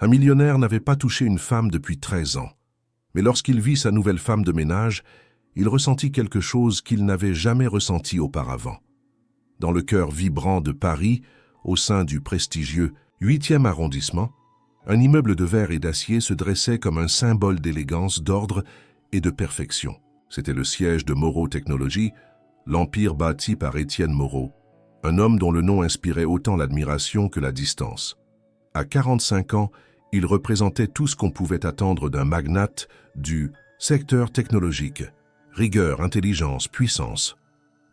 Un millionnaire n'avait pas touché une femme depuis 13 ans. Mais lorsqu'il vit sa nouvelle femme de ménage, il ressentit quelque chose qu'il n'avait jamais ressenti auparavant. Dans le cœur vibrant de Paris, au sein du prestigieux 8e arrondissement, un immeuble de verre et d'acier se dressait comme un symbole d'élégance, d'ordre et de perfection. C'était le siège de Moreau Technologies, l'empire bâti par Étienne Moreau, un homme dont le nom inspirait autant l'admiration que la distance. À 45 ans, il représentait tout ce qu'on pouvait attendre d'un magnate du secteur technologique. Rigueur, intelligence, puissance.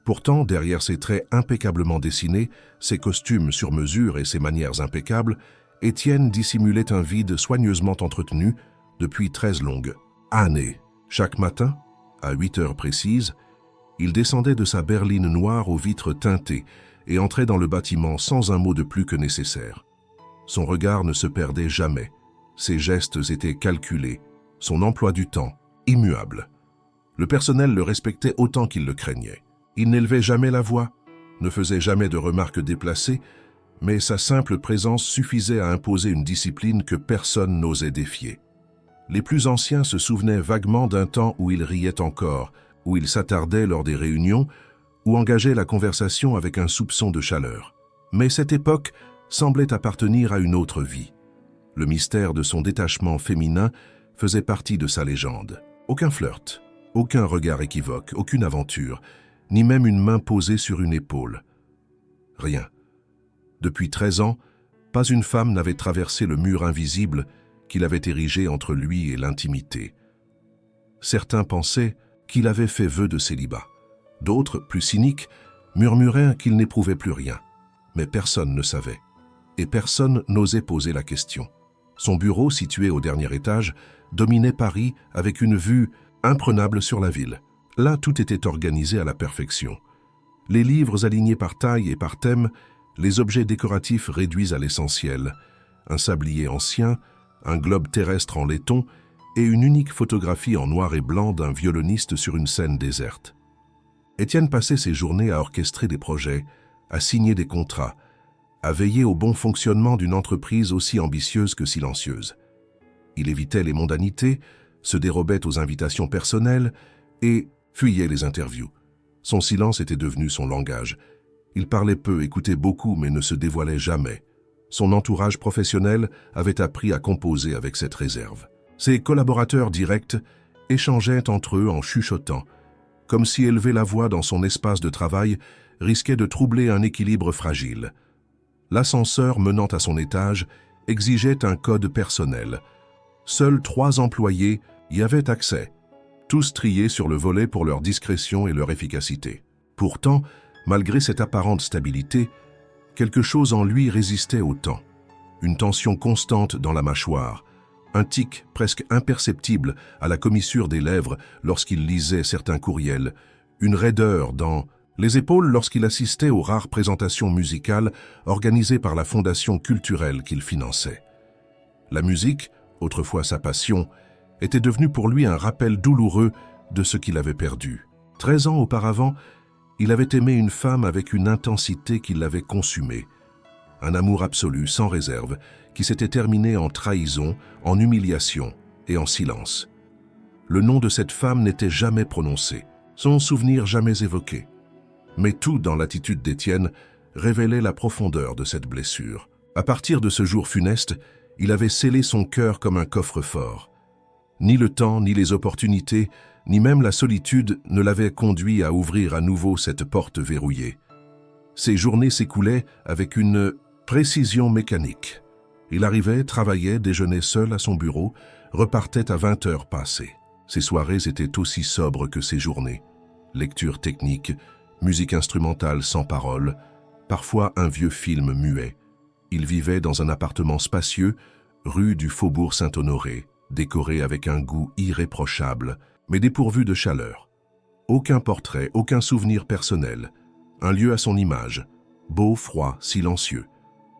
Pourtant, derrière ses traits impeccablement dessinés, ses costumes sur mesure et ses manières impeccables, Étienne dissimulait un vide soigneusement entretenu depuis 13 longues années. Chaque matin, à 8 heures précises, il descendait de sa berline noire aux vitres teintées et entrait dans le bâtiment sans un mot de plus que nécessaire. Son regard ne se perdait jamais, ses gestes étaient calculés, son emploi du temps immuable. Le personnel le respectait autant qu'il le craignait. Il n'élevait jamais la voix, ne faisait jamais de remarques déplacées, mais sa simple présence suffisait à imposer une discipline que personne n'osait défier. Les plus anciens se souvenaient vaguement d'un temps où il riait encore, où il s'attardait lors des réunions, ou engageait la conversation avec un soupçon de chaleur. Mais cette époque semblait appartenir à une autre vie. Le mystère de son détachement féminin faisait partie de sa légende. Aucun flirt, aucun regard équivoque, aucune aventure, ni même une main posée sur une épaule. Rien. Depuis 13 ans, pas une femme n'avait traversé le mur invisible qu'il avait érigé entre lui et l'intimité. Certains pensaient qu'il avait fait vœu de célibat. D'autres, plus cyniques, murmuraient qu'il n'éprouvait plus rien. Mais personne ne savait. Et personne n'osait poser la question. Son bureau, situé au dernier étage, dominait Paris avec une vue imprenable sur la ville. Là, tout était organisé à la perfection. Les livres alignés par taille et par thème, les objets décoratifs réduits à l'essentiel, un sablier ancien, un globe terrestre en laiton et une unique photographie en noir et blanc d'un violoniste sur une scène déserte. Étienne passait ses journées à orchestrer des projets, à signer des contrats, à veiller au bon fonctionnement d'une entreprise aussi ambitieuse que silencieuse. Il évitait les mondanités, se dérobait aux invitations personnelles et fuyait les interviews. Son silence était devenu son langage. Il parlait peu, écoutait beaucoup, mais ne se dévoilait jamais. Son entourage professionnel avait appris à composer avec cette réserve. Ses collaborateurs directs échangeaient entre eux en chuchotant, comme si élever la voix dans son espace de travail risquait de troubler un équilibre fragile. L'ascenseur menant à son étage exigeait un code personnel. Seuls 3 employés y avaient accès, tous triés sur le volet pour leur discrétion et leur efficacité. Pourtant, malgré cette apparente stabilité, quelque chose en lui résistait au temps. Une tension constante dans la mâchoire, un tic presque imperceptible à la commissure des lèvres lorsqu'il lisait certains courriels, une raideur dans les épaules lorsqu'il assistait aux rares présentations musicales organisées par la fondation culturelle qu'il finançait. La musique, autrefois sa passion, était devenue pour lui un rappel douloureux de ce qu'il avait perdu. 13 ans auparavant, il avait aimé une femme avec une intensité qui l'avait consumé. Un amour absolu, sans réserve, qui s'était terminé en trahison, en humiliation et en silence. Le nom de cette femme n'était jamais prononcé, son souvenir jamais évoqué. Mais tout dans l'attitude d'Étienne révélait la profondeur de cette blessure. À partir de ce jour funeste, il avait scellé son cœur comme un coffre-fort. Ni le temps, ni les opportunités, ni même la solitude ne l'avaient conduit à ouvrir à nouveau cette porte verrouillée. Ses journées s'écoulaient avec une précision mécanique. Il arrivait, travaillait, déjeunait seul à son bureau, repartait à 20 heures passées. Ses soirées étaient aussi sobres que ses journées. Lecture technique, musique instrumentale sans paroles, parfois un vieux film muet. Il vivait dans un appartement spacieux, rue du Faubourg Saint-Honoré, décoré avec un goût irréprochable, mais dépourvu de chaleur. Aucun portrait, aucun souvenir personnel. Un lieu à son image, beau, froid, silencieux.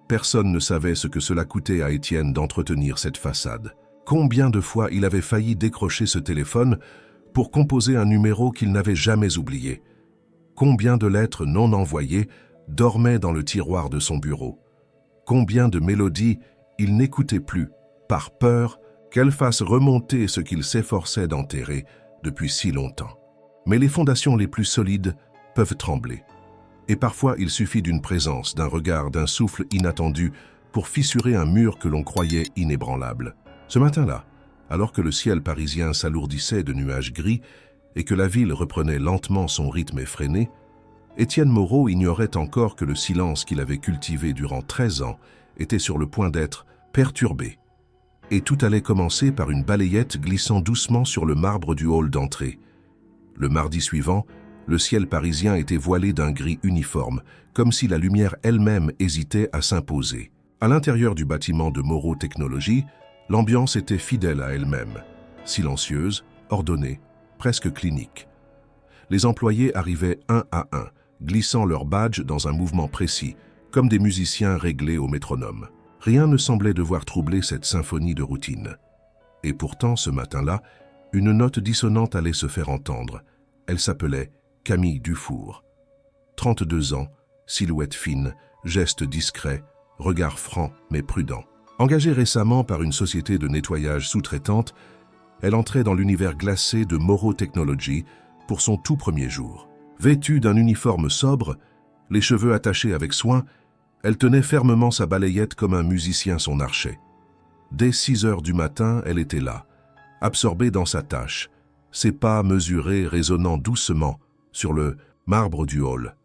Personne ne savait ce que cela coûtait à Étienne d'entretenir cette façade. Combien de fois il avait failli décrocher ce téléphone pour composer un numéro qu'il n'avait jamais oublié. Combien de lettres non envoyées dormaient dans le tiroir de son bureau. Combien de mélodies il n'écoutait plus par peur qu'elle fasse remonter ce qu'il s'efforçait d'enterrer depuis si longtemps. Mais les fondations les plus solides peuvent trembler. Et parfois, il suffit d'une présence, d'un regard, d'un souffle inattendu pour fissurer un mur que l'on croyait inébranlable. Ce matin-là, alors que le ciel parisien s'alourdissait de nuages gris et que la ville reprenait lentement son rythme effréné, Étienne Moreau ignorait encore que le silence qu'il avait cultivé durant 13 ans était sur le point d'être perturbé. Et tout allait commencer par une balayette glissant doucement sur le marbre du hall d'entrée. Le mardi suivant, le ciel parisien était voilé d'un gris uniforme, comme si la lumière elle-même hésitait à s'imposer. À l'intérieur du bâtiment de Moreau Technologies, l'ambiance était fidèle à elle-même, silencieuse, ordonnée, presque clinique. Les employés arrivaient un à un, glissant leur badge dans un mouvement précis, comme des musiciens réglés au métronome. Rien ne semblait devoir troubler cette symphonie de routine. Et pourtant, ce matin-là, une note dissonante allait se faire entendre. Elle s'appelait Camille Dufour. 32 ans, silhouette fine, geste discret, regard franc mais prudent. Engagée récemment par une société de nettoyage sous-traitante, elle entrait dans l'univers glacé de Moreau Technologies pour son tout premier jour. Vêtue d'un uniforme sobre, les cheveux attachés avec soin, elle tenait fermement sa balayette comme un musicien son archet. Dès 6 heures du matin, elle était là, absorbée dans sa tâche, ses pas mesurés résonnant doucement sur le marbre du hall.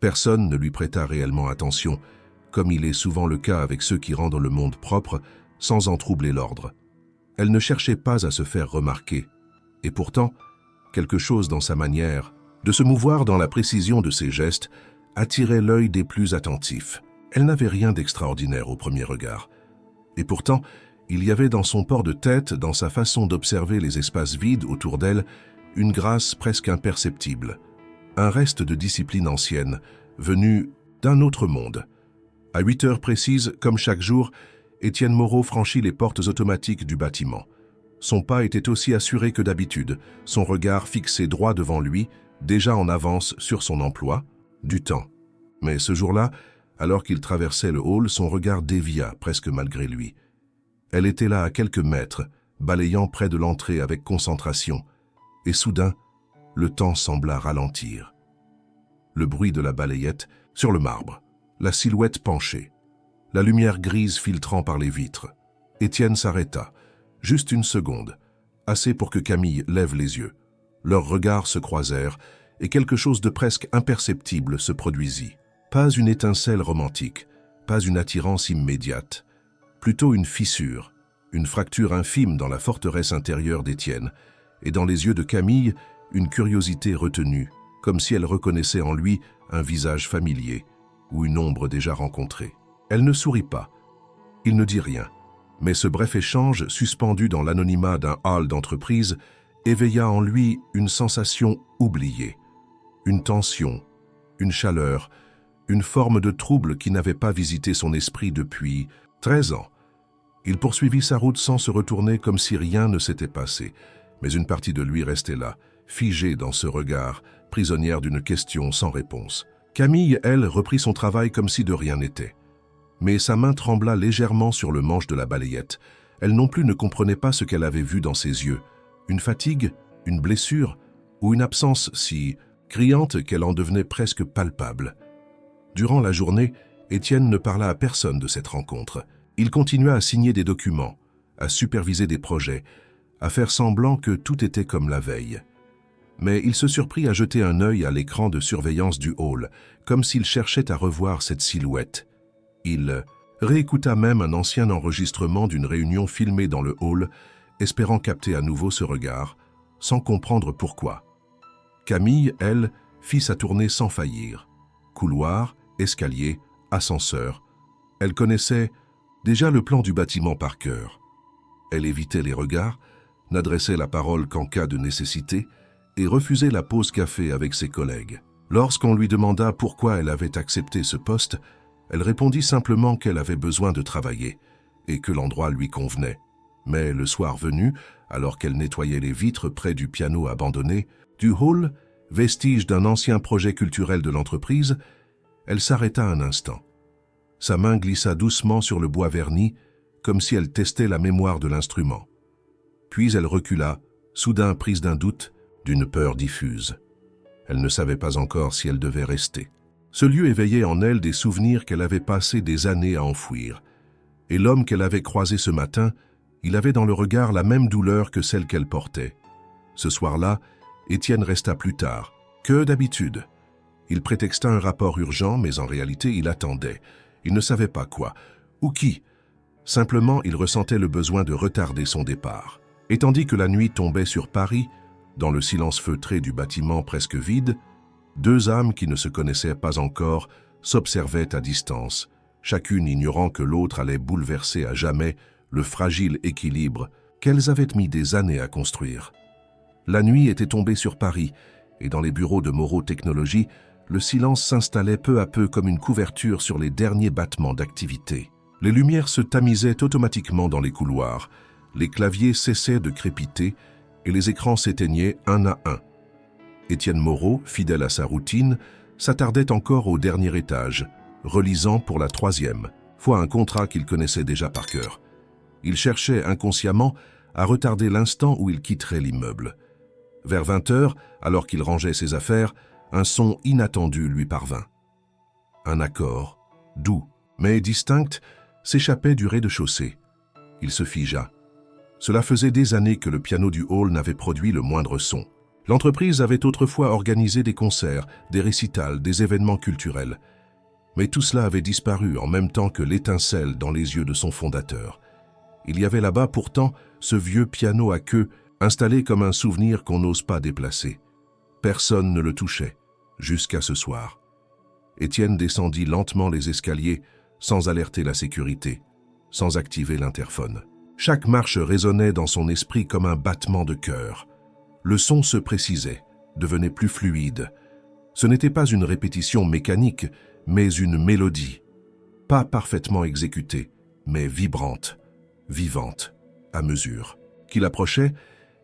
Personne ne lui prêta réellement attention, comme il est souvent le cas avec ceux qui rendent le monde propre sans en troubler l'ordre. Elle ne cherchait pas à se faire remarquer, et pourtant, quelque chose dans sa manière de se mouvoir, dans la précision de ses gestes, attirait l'œil des plus attentifs. Elle n'avait rien d'extraordinaire au premier regard. Et pourtant, il y avait dans son port de tête, dans sa façon d'observer les espaces vides autour d'elle, une grâce presque imperceptible, un reste de discipline ancienne, venu d'un autre monde. À 8 heures précises, comme chaque jour, Étienne Moreau franchit les portes automatiques du bâtiment. Son pas était aussi assuré que d'habitude, son regard fixé droit devant lui, déjà en avance sur son emploi, du temps. Mais ce jour-là, alors qu'il traversait le hall, son regard dévia presque malgré lui. Elle était là à quelques mètres, balayant près de l'entrée avec concentration, et soudain, le temps sembla ralentir. Le bruit de la balayette sur le marbre, la silhouette penchée, la lumière grise filtrant par les vitres. Étienne s'arrêta, juste une seconde, assez pour que Camille lève les yeux. Leurs regards se croisèrent et quelque chose de presque imperceptible se produisit. Pas une étincelle romantique, pas une attirance immédiate, plutôt une fissure, une fracture infime dans la forteresse intérieure d'Étienne, et dans les yeux de Camille, une curiosité retenue, comme si elle reconnaissait en lui un visage familier ou une ombre déjà rencontrée. Elle ne sourit pas, il ne dit rien, mais ce bref échange, suspendu dans l'anonymat d'un hall d'entreprise, éveilla en lui une sensation oubliée, une tension, une chaleur, une forme de trouble qui n'avait pas visité son esprit depuis 13 ans. Il poursuivit sa route sans se retourner, comme si rien ne s'était passé, mais une partie de lui restait là, figée dans ce regard, prisonnière d'une question sans réponse. Camille, elle, reprit son travail comme si de rien n'était. Mais sa main trembla légèrement sur le manche de la balayette. Elle non plus ne comprenait pas ce qu'elle avait vu dans ses yeux. Une fatigue, une blessure, ou une absence si criante qu'elle en devenait presque palpable. Durant la journée, Étienne ne parla à personne de cette rencontre. Il continua à signer des documents, à superviser des projets, à faire semblant que tout était comme la veille. Mais il se surprit à jeter un œil à l'écran de surveillance du hall, comme s'il cherchait à revoir cette silhouette. Il réécouta même un ancien enregistrement d'une réunion filmée dans le hall, espérant capter à nouveau ce regard, sans comprendre pourquoi. Camille, elle, fit sa tournée sans faillir. Couloir, escalier, ascenseur. Elle connaissait déjà le plan du bâtiment par cœur. Elle évitait les regards, n'adressait la parole qu'en cas de nécessité et refusait la pause café avec ses collègues. Lorsqu'on lui demanda pourquoi elle avait accepté ce poste, elle répondit simplement qu'elle avait besoin de travailler et que l'endroit lui convenait. Mais le soir venu, alors qu'elle nettoyait les vitres près du piano abandonné, du hall, vestige d'un ancien projet culturel de l'entreprise, elle s'arrêta un instant. Sa main glissa doucement sur le bois verni, comme si elle testait la mémoire de l'instrument. Puis elle recula, soudain prise d'un doute, d'une peur diffuse. Elle ne savait pas encore si elle devait rester. Ce lieu éveillait en elle des souvenirs qu'elle avait passé des années à enfouir. Et l'homme qu'elle avait croisé ce matin, il avait dans le regard la même douleur que celle qu'elle portait. Ce soir-là, Étienne resta plus tard, que d'habitude. Il prétexta un rapport urgent, mais en réalité, il attendait. Il ne savait pas quoi, ou qui. Simplement, il ressentait le besoin de retarder son départ. Et tandis que la nuit tombait sur Paris, dans le silence feutré du bâtiment presque vide, deux âmes qui ne se connaissaient pas encore s'observaient à distance, chacune ignorant que l'autre allait bouleverser à jamais le fragile équilibre qu'elles avaient mis des années à construire. La nuit était tombée sur Paris, et dans les bureaux de Moreau Technologies, le silence s'installait peu à peu comme une couverture sur les derniers battements d'activité. Les lumières se tamisaient automatiquement dans les couloirs, les claviers cessaient de crépiter et les écrans s'éteignaient un à un. Étienne Moreau, fidèle à sa routine, s'attardait encore au dernier étage, relisant pour la 3e fois un contrat qu'il connaissait déjà par cœur. Il cherchait inconsciemment à retarder l'instant où il quitterait l'immeuble. Vers 20h, alors qu'il rangeait ses affaires, un son inattendu lui parvint. Un accord, doux, mais distinct, s'échappait du rez-de-chaussée. Il se figea. Cela faisait des années que le piano du hall n'avait produit le moindre son. L'entreprise avait autrefois organisé des concerts, des récitals, des événements culturels. Mais tout cela avait disparu en même temps que l'étincelle dans les yeux de son fondateur. Il y avait là-bas pourtant ce vieux piano à queue, installé comme un souvenir qu'on n'ose pas déplacer. Personne ne le touchait, jusqu'à ce soir. Étienne descendit lentement les escaliers, sans alerter la sécurité, sans activer l'interphone. Chaque marche résonnait dans son esprit comme un battement de cœur. Le son se précisait, devenait plus fluide. Ce n'était pas une répétition mécanique, mais une mélodie. Pas parfaitement exécutée, mais vibrante, vivante, à mesure. Qu'il approchait,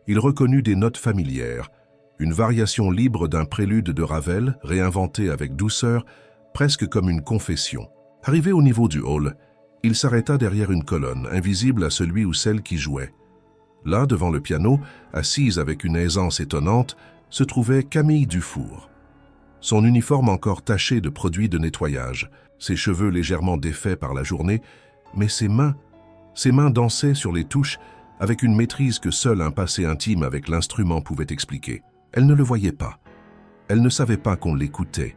il reconnut des notes familières, une variation libre d'un prélude de Ravel, réinventé avec douceur, presque comme une confession. Arrivé au niveau du hall, il s'arrêta derrière une colonne, invisible à celui ou celle qui jouait. Là, devant le piano, assise avec une aisance étonnante, se trouvait Camille Dufour. Son uniforme encore taché de produits de nettoyage, ses cheveux légèrement défaits par la journée, mais ses mains dansaient sur les touches avec une maîtrise que seul un passé intime avec l'instrument pouvait expliquer. Elle ne le voyait pas. Elle ne savait pas qu'on l'écoutait.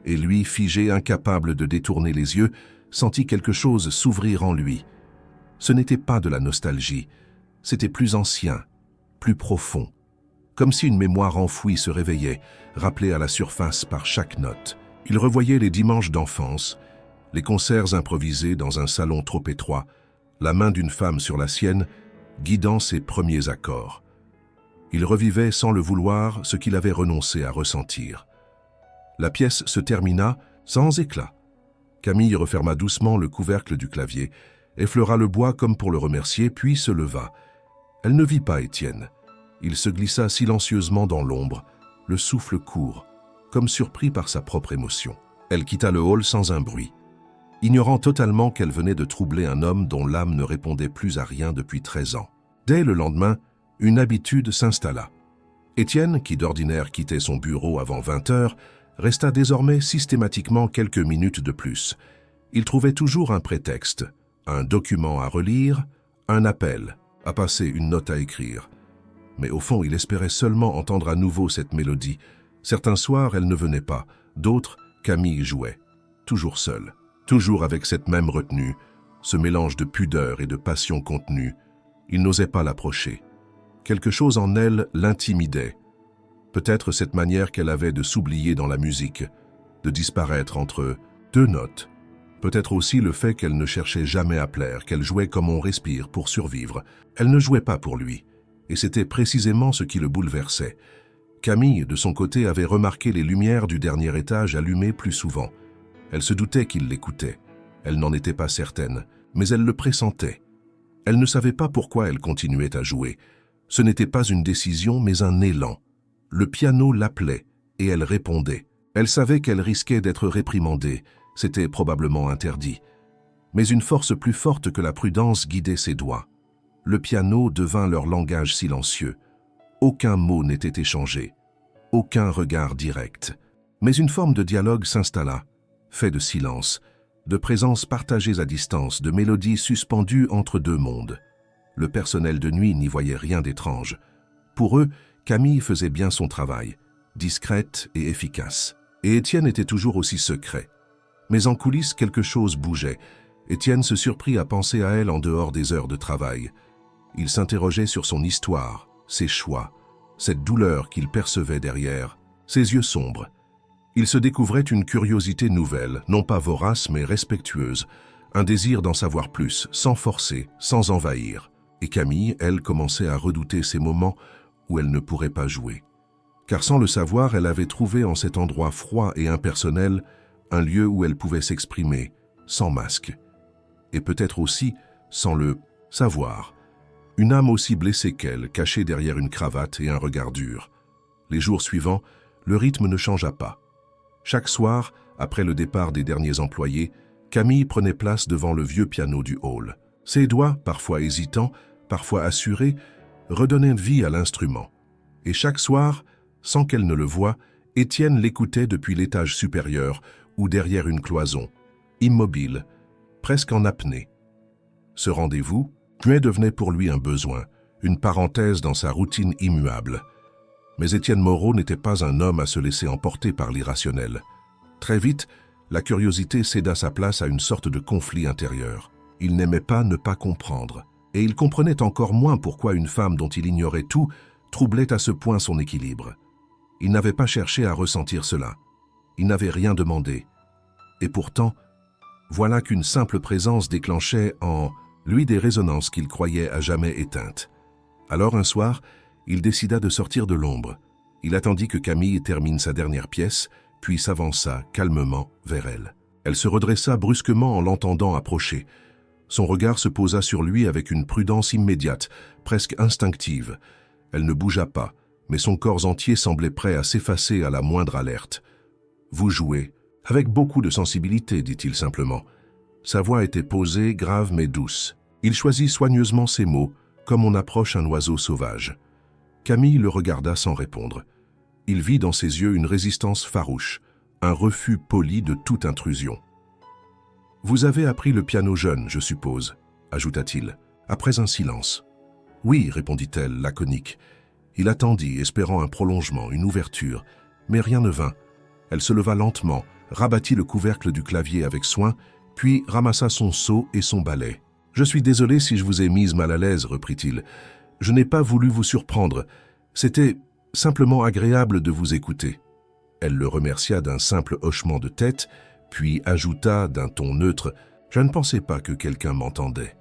Et lui, figé, incapable de détourner les yeux, sentit quelque chose s'ouvrir en lui. Ce n'était pas de la nostalgie, c'était plus ancien, plus profond, comme si une mémoire enfouie se réveillait, rappelée à la surface par chaque note. Il revoyait les dimanches d'enfance, les concerts improvisés dans un salon trop étroit, la main d'une femme sur la sienne, guidant ses premiers accords. Il revivait sans le vouloir ce qu'il avait renoncé à ressentir. La pièce se termina sans éclat. Camille referma doucement le couvercle du clavier, effleura le bois comme pour le remercier, puis se leva. Elle ne vit pas Étienne. Il se glissa silencieusement dans l'ombre, le souffle court, comme surpris par sa propre émotion. Elle quitta le hall sans un bruit, ignorant totalement qu'elle venait de troubler un homme dont l'âme ne répondait plus à rien depuis 13 ans. Dès le lendemain, une habitude s'installa. Étienne, qui d'ordinaire quittait son bureau avant 20h, resta désormais systématiquement quelques minutes de plus. Il trouvait toujours un prétexte, un document à relire, un appel, à passer, une note à écrire. Mais au fond, il espérait seulement entendre à nouveau cette mélodie. Certains soirs, elle ne venait pas, d'autres, Camille jouait, toujours seule, toujours avec cette même retenue, ce mélange de pudeur et de passion contenue. Il n'osait pas l'approcher. Quelque chose en elle l'intimidait. Peut-être cette manière qu'elle avait de s'oublier dans la musique, de disparaître entre deux notes. Peut-être aussi le fait qu'elle ne cherchait jamais à plaire, qu'elle jouait comme on respire pour survivre. Elle ne jouait pas pour lui, et c'était précisément ce qui le bouleversait. Camille, de son côté, avait remarqué les lumières du dernier étage allumées plus souvent. Elle se doutait qu'il l'écoutait. Elle n'en était pas certaine, mais elle le pressentait. Elle ne savait pas pourquoi elle continuait à jouer. Ce n'était pas une décision, mais un élan. Le piano l'appelait, et elle répondait. Elle savait qu'elle risquait d'être réprimandée. C'était probablement interdit. Mais une force plus forte que la prudence guidait ses doigts. Le piano devint leur langage silencieux. Aucun mot n'était échangé, aucun regard direct. Mais une forme de dialogue s'installa, fait de silence, de présences partagées à distance, de mélodies suspendues entre deux mondes. Le personnel de nuit n'y voyait rien d'étrange. Pour eux, Camille faisait bien son travail, discrète et efficace. Et Étienne était toujours aussi secret. Mais en coulisses, quelque chose bougeait. Étienne se surprit à penser à elle en dehors des heures de travail. Il s'interrogeait sur son histoire, ses choix, cette douleur qu'il percevait derrière, ses yeux sombres. Il se découvrait une curiosité nouvelle, non pas vorace mais respectueuse, un désir d'en savoir plus, sans forcer, sans envahir. Et Camille, elle, commençait à redouter ces moments où elle ne pourrait pas jouer. Car sans le savoir, elle avait trouvé en cet endroit froid et impersonnel un lieu où elle pouvait s'exprimer, sans masque. Et peut-être aussi sans le savoir. Une âme aussi blessée qu'elle, cachée derrière une cravate et un regard dur. Les jours suivants, le rythme ne changea pas. Chaque soir, après le départ des derniers employés, Camille prenait place devant le vieux piano du hall. Ses doigts, parfois hésitants, parfois assurés, redonnaient vie à l'instrument. Et chaque soir, sans qu'elle ne le voie, Étienne l'écoutait depuis l'étage supérieur ou derrière une cloison, immobile, presque en apnée. Ce rendez-vous, devenait pour lui un besoin, une parenthèse dans sa routine immuable. Mais Étienne Moreau n'était pas un homme à se laisser emporter par l'irrationnel. Très vite, la curiosité céda sa place à une sorte de conflit intérieur. Il n'aimait pas ne pas comprendre, et il comprenait encore moins pourquoi une femme dont il ignorait tout troublait à ce point son équilibre. Il n'avait pas cherché à ressentir cela. Il n'avait rien demandé. Et pourtant, voilà qu'une simple présence déclenchait en lui des résonances qu'il croyait à jamais éteintes. Alors un soir, il décida de sortir de l'ombre. Il attendit que Camille termine sa dernière pièce, puis s'avança calmement vers elle. Elle se redressa brusquement en l'entendant approcher. Son regard se posa sur lui avec une prudence immédiate, presque instinctive. Elle ne bougea pas, mais son corps entier semblait prêt à s'effacer à la moindre alerte. « Vous jouez, avec beaucoup de sensibilité, dit-il simplement. » Sa voix était posée, grave mais douce. Il choisit soigneusement ses mots, comme on approche un oiseau sauvage. Camille le regarda sans répondre. Il vit dans ses yeux une résistance farouche, un refus poli de toute intrusion. « Vous avez appris le piano jeune, je suppose, » ajouta-t-il, après un silence. « Oui, répondit-elle, laconique. » Il attendit, espérant un prolongement, une ouverture, mais rien ne vint. Elle se leva lentement, rabattit le couvercle du clavier avec soin, puis ramassa son seau et son balai. « Je suis désolé si je vous ai mise mal à l'aise, reprit-il. Je n'ai pas voulu vous surprendre. C'était simplement agréable de vous écouter. » Elle le remercia d'un simple hochement de tête, puis ajouta d'un ton neutre « Je ne pensais pas que quelqu'un m'entendait. »«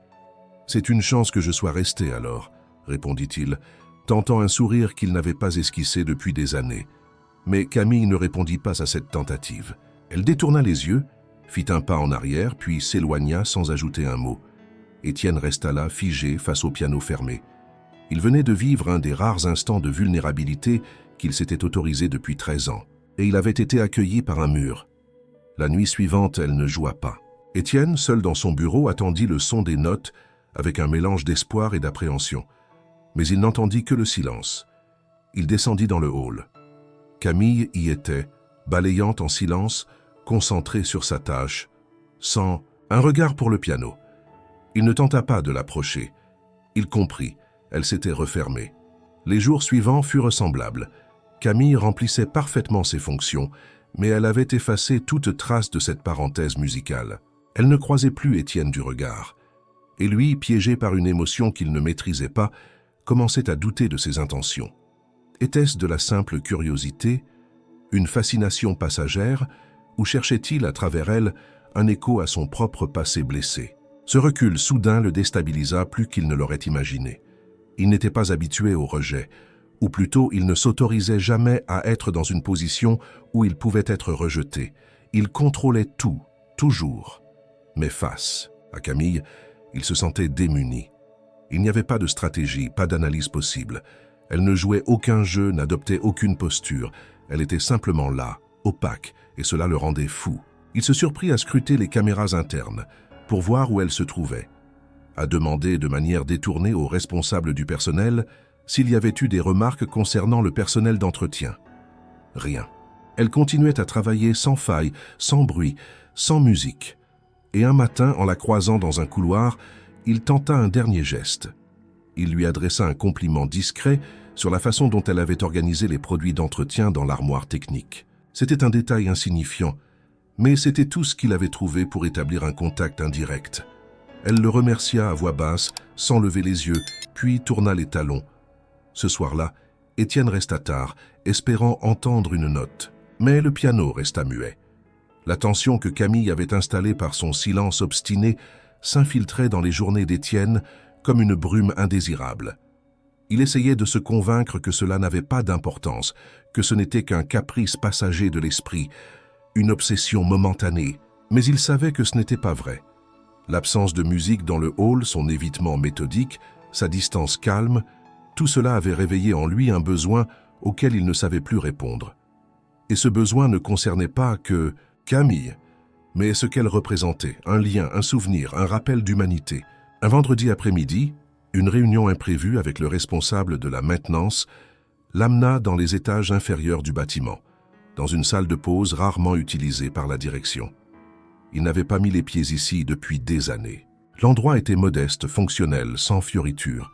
C'est une chance que je sois resté alors, » répondit-il, tentant un sourire qu'il n'avait pas esquissé depuis des années. Mais Camille ne répondit pas à cette tentative. Elle détourna les yeux, fit un pas en arrière, puis s'éloigna sans ajouter un mot. Étienne resta là, figé, face au piano fermé. Il venait de vivre un des rares instants de vulnérabilité qu'il s'était autorisé depuis 13 ans, et il avait été accueilli par un mur. La nuit suivante, elle ne joua pas. Étienne, seul dans son bureau, attendit le son des notes avec un mélange d'espoir et d'appréhension. Mais il n'entendit que le silence. Il descendit dans le hall. Camille y était, balayant en silence, concentrée sur sa tâche, sans un regard pour le piano. Il ne tenta pas de l'approcher. Il comprit, elle s'était refermée. Les jours suivants furent semblables. Camille remplissait parfaitement ses fonctions, mais elle avait effacé toute trace de cette parenthèse musicale. Elle ne croisait plus Étienne du regard. Et lui, piégé par une émotion qu'il ne maîtrisait pas, commençait à douter de ses intentions. Était-ce de la simple curiosité, une fascination passagère, ou cherchait-il à travers elle un écho à son propre passé blessé? Ce recul soudain le déstabilisa plus qu'il ne l'aurait imaginé. Il n'était pas habitué au rejet, ou plutôt il ne s'autorisait jamais à être dans une position où il pouvait être rejeté. Il contrôlait tout, toujours. Mais face à Camille, il se sentait démuni. Il n'y avait pas de stratégie, pas d'analyse possible. Elle ne jouait aucun jeu, n'adoptait aucune posture. Elle était simplement là, opaque, et cela le rendait fou. Il se surprit à scruter les caméras internes. pour voir où elle se trouvait, a demandé de manière détournée aux responsables du personnel s'il y avait eu des remarques concernant le personnel d'entretien. Rien. Elle continuait à travailler sans faille, sans bruit, sans musique. Et un matin, en la croisant dans un couloir, il tenta un dernier geste. Il lui adressa un compliment discret sur la façon dont elle avait organisé les produits d'entretien dans l'armoire technique. C'était un détail insignifiant, mais c'était tout ce qu'il avait trouvé pour établir un contact indirect. Elle le remercia à voix basse, sans lever les yeux, puis tourna les talons. Ce soir-là, Étienne resta tard, espérant entendre une note. Mais le piano resta muet. La tension que Camille avait installée par son silence obstiné s'infiltrait dans les journées d'Étienne comme une brume indésirable. Il essayait de se convaincre que cela n'avait pas d'importance, que ce n'était qu'un caprice passager de l'esprit, une obsession momentanée. Mais il savait que ce n'était pas vrai. L'absence de musique dans le hall, son évitement méthodique, sa distance calme, tout cela avait réveillé en lui un besoin auquel il ne savait plus répondre. Et ce besoin ne concernait pas que Camille, mais ce qu'elle représentait, un lien, un souvenir, un rappel d'humanité. Un vendredi après-midi, une réunion imprévue avec le responsable de la maintenance l'amena dans les étages inférieurs du bâtiment, dans une salle de pause rarement utilisée par la direction. Il n'avait pas mis les pieds ici depuis des années. L'endroit était modeste, fonctionnel, sans fioritures.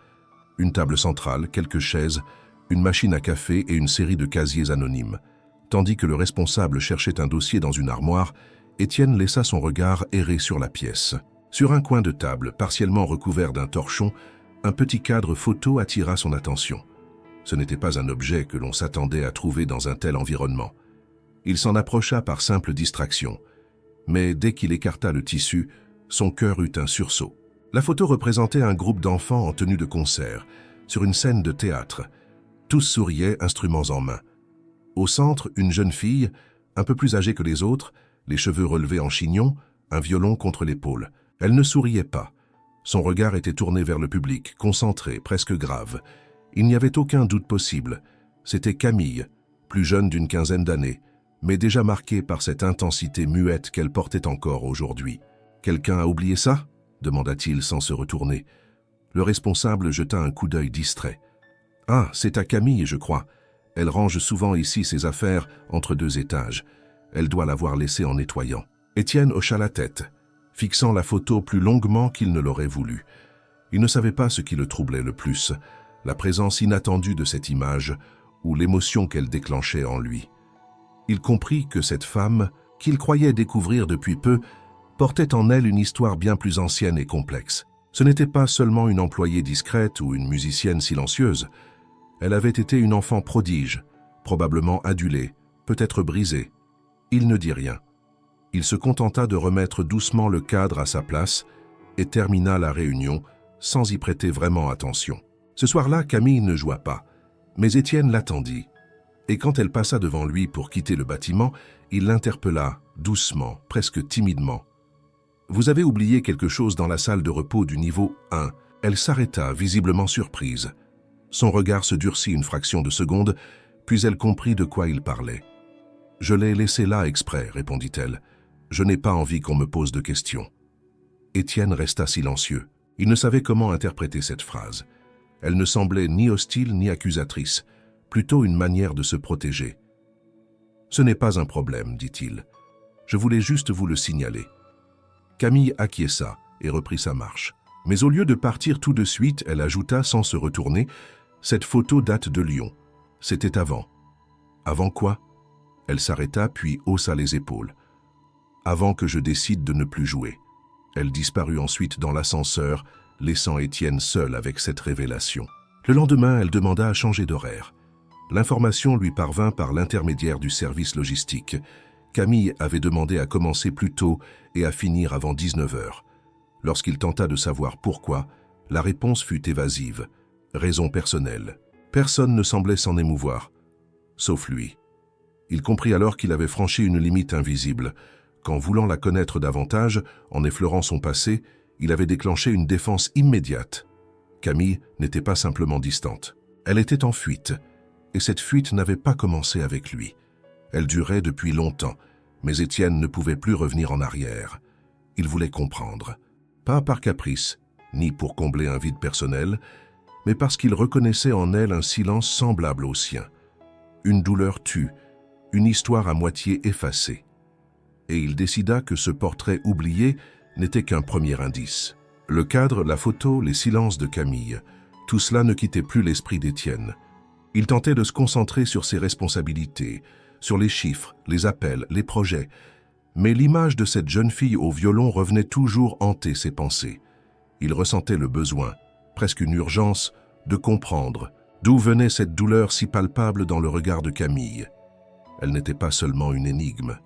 Une table centrale, quelques chaises, une machine à café et une série de casiers anonymes. Tandis que le responsable cherchait un dossier dans une armoire, Étienne laissa son regard errer sur la pièce. Sur un coin de table, partiellement recouvert d'un torchon, un petit cadre photo attira son attention. Ce n'était pas un objet que l'on s'attendait à trouver dans un tel environnement. Il s'en approcha par simple distraction. Mais dès qu'il écarta le tissu, son cœur eut un sursaut. La photo représentait un groupe d'enfants en tenue de concert, sur une scène de théâtre. Tous souriaient, instruments en main. Au centre, une jeune fille, un peu plus âgée que les autres, les cheveux relevés en chignon, un violon contre l'épaule. Elle ne souriait pas. Son regard était tourné vers le public, concentré, presque grave. Il n'y avait aucun doute possible. C'était Camille, plus jeune d'une quinzaine d'années, mais déjà marquée par cette intensité muette qu'elle portait encore aujourd'hui. « Quelqu'un a oublié ça ?» demanda-t-il sans se retourner. Le responsable jeta un coup d'œil distrait. « Ah, c'est à Camille, je crois. Elle range souvent ici ses affaires entre deux étages. Elle doit l'avoir laissée en nettoyant. » Étienne hocha la tête, fixant la photo plus longuement qu'il ne l'aurait voulu. Il ne savait pas ce qui le troublait le plus, la présence inattendue de cette image ou l'émotion qu'elle déclenchait en lui. Il comprit que cette femme, qu'il croyait découvrir depuis peu, portait en elle une histoire bien plus ancienne et complexe. Ce n'était pas seulement une employée discrète ou une musicienne silencieuse. Elle avait été une enfant prodige, probablement adulée, peut-être brisée. Il ne dit rien. Il se contenta de remettre doucement le cadre à sa place et termina la réunion sans y prêter vraiment attention. Ce soir-là, Camille ne joua pas, mais Étienne l'attendit. Et quand elle passa devant lui pour quitter le bâtiment, il l'interpella, doucement, presque timidement. « Vous avez oublié quelque chose dans la salle de repos du niveau 1. » Elle s'arrêta, visiblement surprise. Son regard se durcit une fraction de seconde, puis elle comprit de quoi il parlait. « Je l'ai laissé là exprès, » répondit-elle. « Je n'ai pas envie qu'on me pose de questions. » Étienne resta silencieux. Il ne savait comment interpréter cette phrase. Elle ne semblait ni hostile ni accusatrice, plutôt une manière de se protéger. « Ce n'est pas un problème, dit-il. Je voulais juste vous le signaler. » Camille acquiesça et reprit sa marche. Mais au lieu de partir tout de suite, elle ajouta sans se retourner, « Cette photo date de Lyon. C'était avant. » « Avant quoi ?» Elle s'arrêta puis haussa les épaules. « Avant que je décide de ne plus jouer. » Elle disparut ensuite dans l'ascenseur, laissant Étienne seul avec cette révélation. Le lendemain, elle demanda à changer d'horaire. L'information lui parvint par l'intermédiaire du service logistique. Camille avait demandé à commencer plus tôt et à finir avant 19 heures. Lorsqu'il tenta de savoir pourquoi, la réponse fut évasive. Raison personnelle. Personne ne semblait s'en émouvoir, sauf lui. Il comprit alors qu'il avait franchi une limite invisible. Qu'en voulant la connaître davantage, en effleurant son passé, il avait déclenché une défense immédiate. Camille n'était pas simplement distante. Elle était en fuite, et cette fuite n'avait pas commencé avec lui. Elle durait depuis longtemps, mais Étienne ne pouvait plus revenir en arrière. Il voulait comprendre. pas par caprice, ni pour combler un vide personnel, mais parce qu'il reconnaissait en elle un silence semblable au sien. Une douleur tue, une histoire à moitié effacée. Et il décida que ce portrait oublié n'était qu'un premier indice. Le cadre, la photo, les silences de Camille, tout cela ne quittait plus l'esprit d'Étienne. Il tentait de se concentrer sur ses responsabilités, sur les chiffres, les appels, les projets, mais l'image de cette jeune fille au violon revenait toujours hanter ses pensées. Il ressentait le besoin, presque une urgence, de comprendre d'où venait cette douleur si palpable dans le regard de Camille. Elle n'était pas seulement une énigme,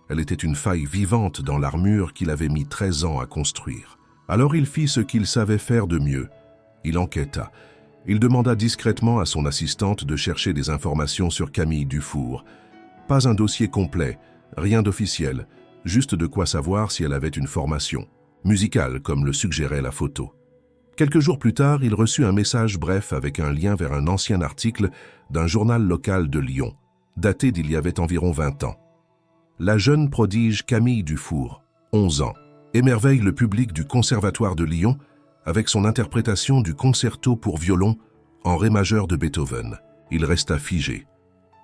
elle était une faille vivante dans l'armure qu'il avait mis 13 ans à construire. Alors il fit ce qu'il savait faire de mieux. Il enquêta. Il demanda discrètement à son assistante de chercher des informations sur Camille Dufour. Pas un dossier complet, rien d'officiel, juste de quoi savoir si elle avait une formation musicale, comme le suggérait la photo. Quelques jours plus tard, il reçut un message bref avec un lien vers un ancien article d'un journal local de Lyon, daté d'il y avait environ 20 ans. La jeune prodige Camille Dufour, 11 ans, émerveille le public du Conservatoire de Lyon avec son interprétation du concerto pour violon en ré majeur de Beethoven. Il resta figé.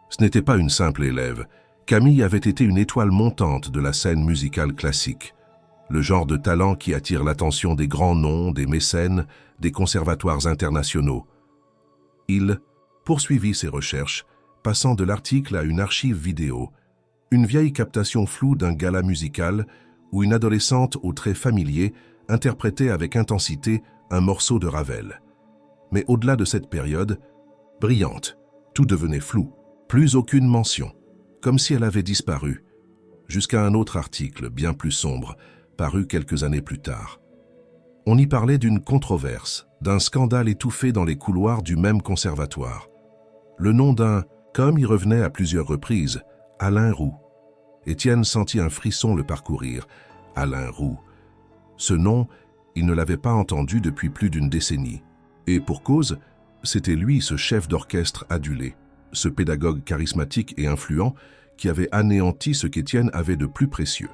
Ce n'était pas une simple élève. Camille avait été une étoile montante de la scène musicale classique. Le genre de talent qui attire l'attention des grands noms, des mécènes, des conservatoires internationaux. Il poursuivit ses recherches, passant de l'article à une archive vidéo, une vieille captation floue d'un gala musical où une adolescente aux traits familiers interprétait avec intensité un morceau de Ravel. Mais au-delà de cette période, brillante, tout devenait flou, plus aucune mention, comme si elle avait disparu, jusqu'à un autre article bien plus sombre, paru quelques années plus tard. On y parlait d'une controverse, d'un scandale étouffé dans les couloirs du même conservatoire. Le nom d'un, comme y revenait à plusieurs reprises, Alain Roux. Étienne sentit un frisson le parcourir. Alain Roux. Ce nom, il ne l'avait pas entendu depuis plus d'une décennie. Et pour cause, c'était lui ce chef d'orchestre adulé, ce pédagogue charismatique et influent qui avait anéanti ce qu'Étienne avait de plus précieux.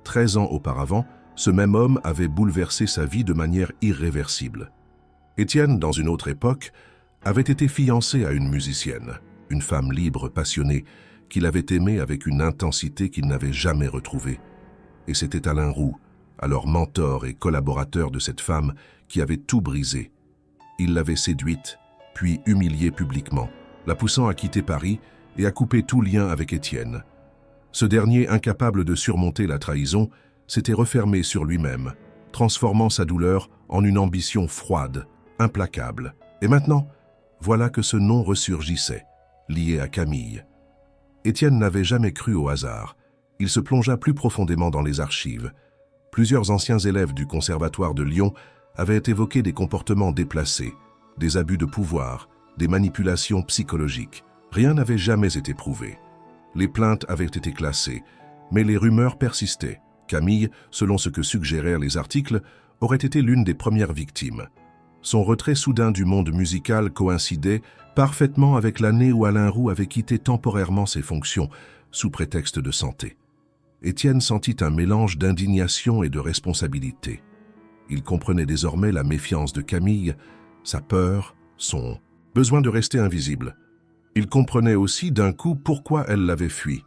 13 ans auparavant, ce même homme avait bouleversé sa vie de manière irréversible. Étienne, dans une autre époque, avait été fiancé à une musicienne, une femme libre, passionnée, qu'il avait aimée avec une intensité qu'il n'avait jamais retrouvée. Et c'était Alain Roux, alors mentor et collaborateur de cette femme, qui avait tout brisé. Il l'avait séduite, puis humiliée publiquement, la poussant à quitter Paris et à couper tout lien avec Étienne. Ce dernier, incapable de surmonter la trahison, s'était refermé sur lui-même, transformant sa douleur en une ambition froide, implacable. Et maintenant, voilà que ce nom ressurgissait, lié à Camille. Étienne n'avait jamais cru au hasard. Il se plongea plus profondément dans les archives. Plusieurs anciens élèves du Conservatoire de Lyon avaient évoqué des comportements déplacés, des abus de pouvoir, des manipulations psychologiques. Rien n'avait jamais été prouvé. Les plaintes avaient été classées, mais les rumeurs persistaient. Camille, selon ce que suggérèrent les articles, aurait été l'une des premières victimes. Son retrait soudain du monde musical coïncidait parfaitement avec l'année où Alain Roux avait quitté temporairement ses fonctions, sous prétexte de santé. Étienne sentit un mélange d'indignation et de responsabilité. Il comprenait désormais la méfiance de Camille, sa peur, son besoin de rester invisible. Il comprenait aussi d'un coup pourquoi elle l'avait fui.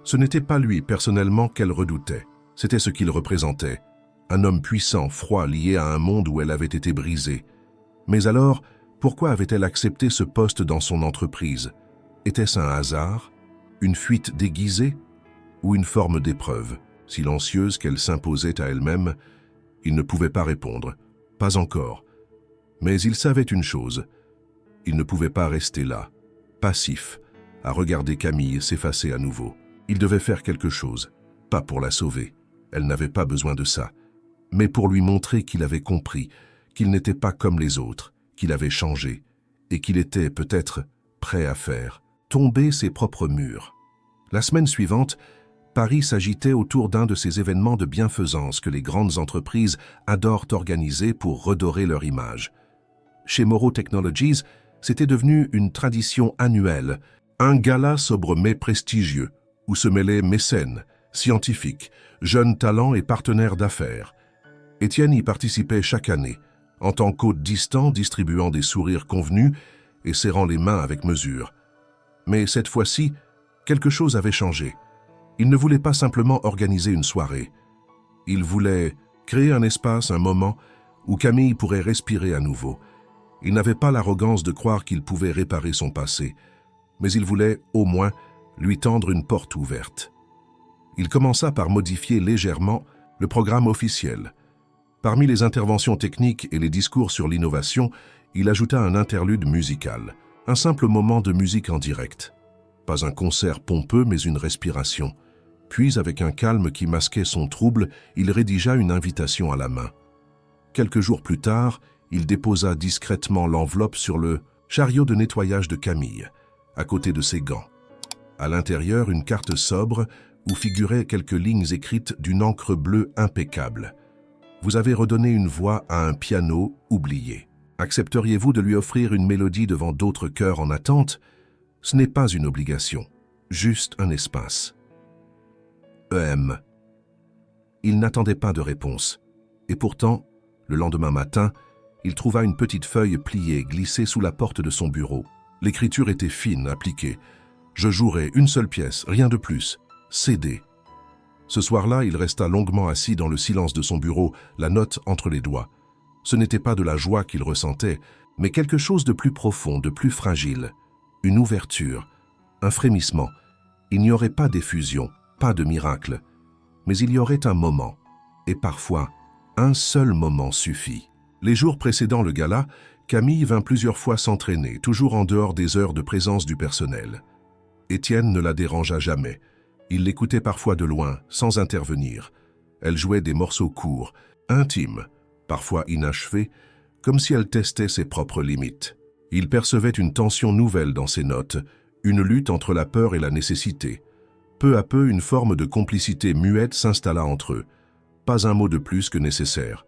Ce n'était pas lui personnellement qu'elle redoutait, c'était ce qu'il représentait. Un homme puissant, froid, lié à un monde où elle avait été brisée. Mais alors, pourquoi avait-elle accepté ce poste dans son entreprise? Était-ce un hasard? Une fuite déguisée? Ou une forme d'épreuve, silencieuse qu'elle s'imposait à elle-même? Il ne pouvait pas répondre, pas encore. Mais il savait une chose, il ne pouvait pas rester là, passif, à regarder Camille s'effacer à nouveau. Il devait faire quelque chose, pas pour la sauver, elle n'avait pas besoin de ça, mais pour lui montrer qu'il avait compris, qu'il n'était pas comme les autres, qu'il avait changé, et qu'il était peut-être prêt à faire tomber ses propres murs. La semaine suivante, Paris s'agitait autour d'un de ces événements de bienfaisance que les grandes entreprises adorent organiser pour redorer leur image. Chez Morrow Technologies, c'était devenu une tradition annuelle, un gala sobre mais prestigieux, où se mêlaient mécènes, scientifiques, jeunes talents et partenaires d'affaires. Étienne y participait chaque année, en tant qu'hôte distant, distribuant des sourires convenus et serrant les mains avec mesure. Mais cette fois-ci, quelque chose avait changé. Il ne voulait pas simplement organiser une soirée. Il voulait créer un espace, un moment, où Camille pourrait respirer à nouveau. Il n'avait pas l'arrogance de croire qu'il pouvait réparer son passé, mais il voulait, au moins, lui tendre une porte ouverte. Il commença par modifier légèrement le programme officiel. Parmi les interventions techniques et les discours sur l'innovation, il ajouta un interlude musical, un simple moment de musique en direct. Pas un concert pompeux, mais une respiration. Puis, avec un calme qui masquait son trouble, il rédigea une invitation à la main. Quelques jours plus tard, il déposa discrètement l'enveloppe sur le chariot de nettoyage de Camille, à côté de ses gants. À l'intérieur, une carte sobre où figuraient quelques lignes écrites d'une encre bleue impeccable. Vous avez redonné une voix à un piano oublié. Accepteriez-vous de lui offrir une mélodie devant d'autres cœurs en attente? Ce n'est pas une obligation, juste un espace. EM. Il n'attendait pas de réponse. Et pourtant, le lendemain matin, il trouva une petite feuille pliée glissée sous la porte de son bureau. L'écriture était fine, appliquée. Je jouerai une seule pièce, rien de plus. CD. Ce soir-là, il resta longuement assis dans le silence de son bureau, la note entre les doigts. Ce n'était pas de la joie qu'il ressentait, mais quelque chose de plus profond, de plus fragile. Une ouverture, un frémissement. Il n'y aurait pas d'effusion, pas de miracle. Mais il y aurait un moment, et parfois, un seul moment suffit. Les jours précédant le gala, Camille vint plusieurs fois s'entraîner, toujours en dehors des heures de présence du personnel. Étienne ne la dérangea jamais. Il l'écoutait parfois de loin, sans intervenir. Elle jouait des morceaux courts, intimes, parfois inachevés, comme si elle testait ses propres limites. Il percevait une tension nouvelle dans ses notes, une lutte entre la peur et la nécessité. Peu à peu, une forme de complicité muette s'installa entre eux. Pas un mot de plus que nécessaire.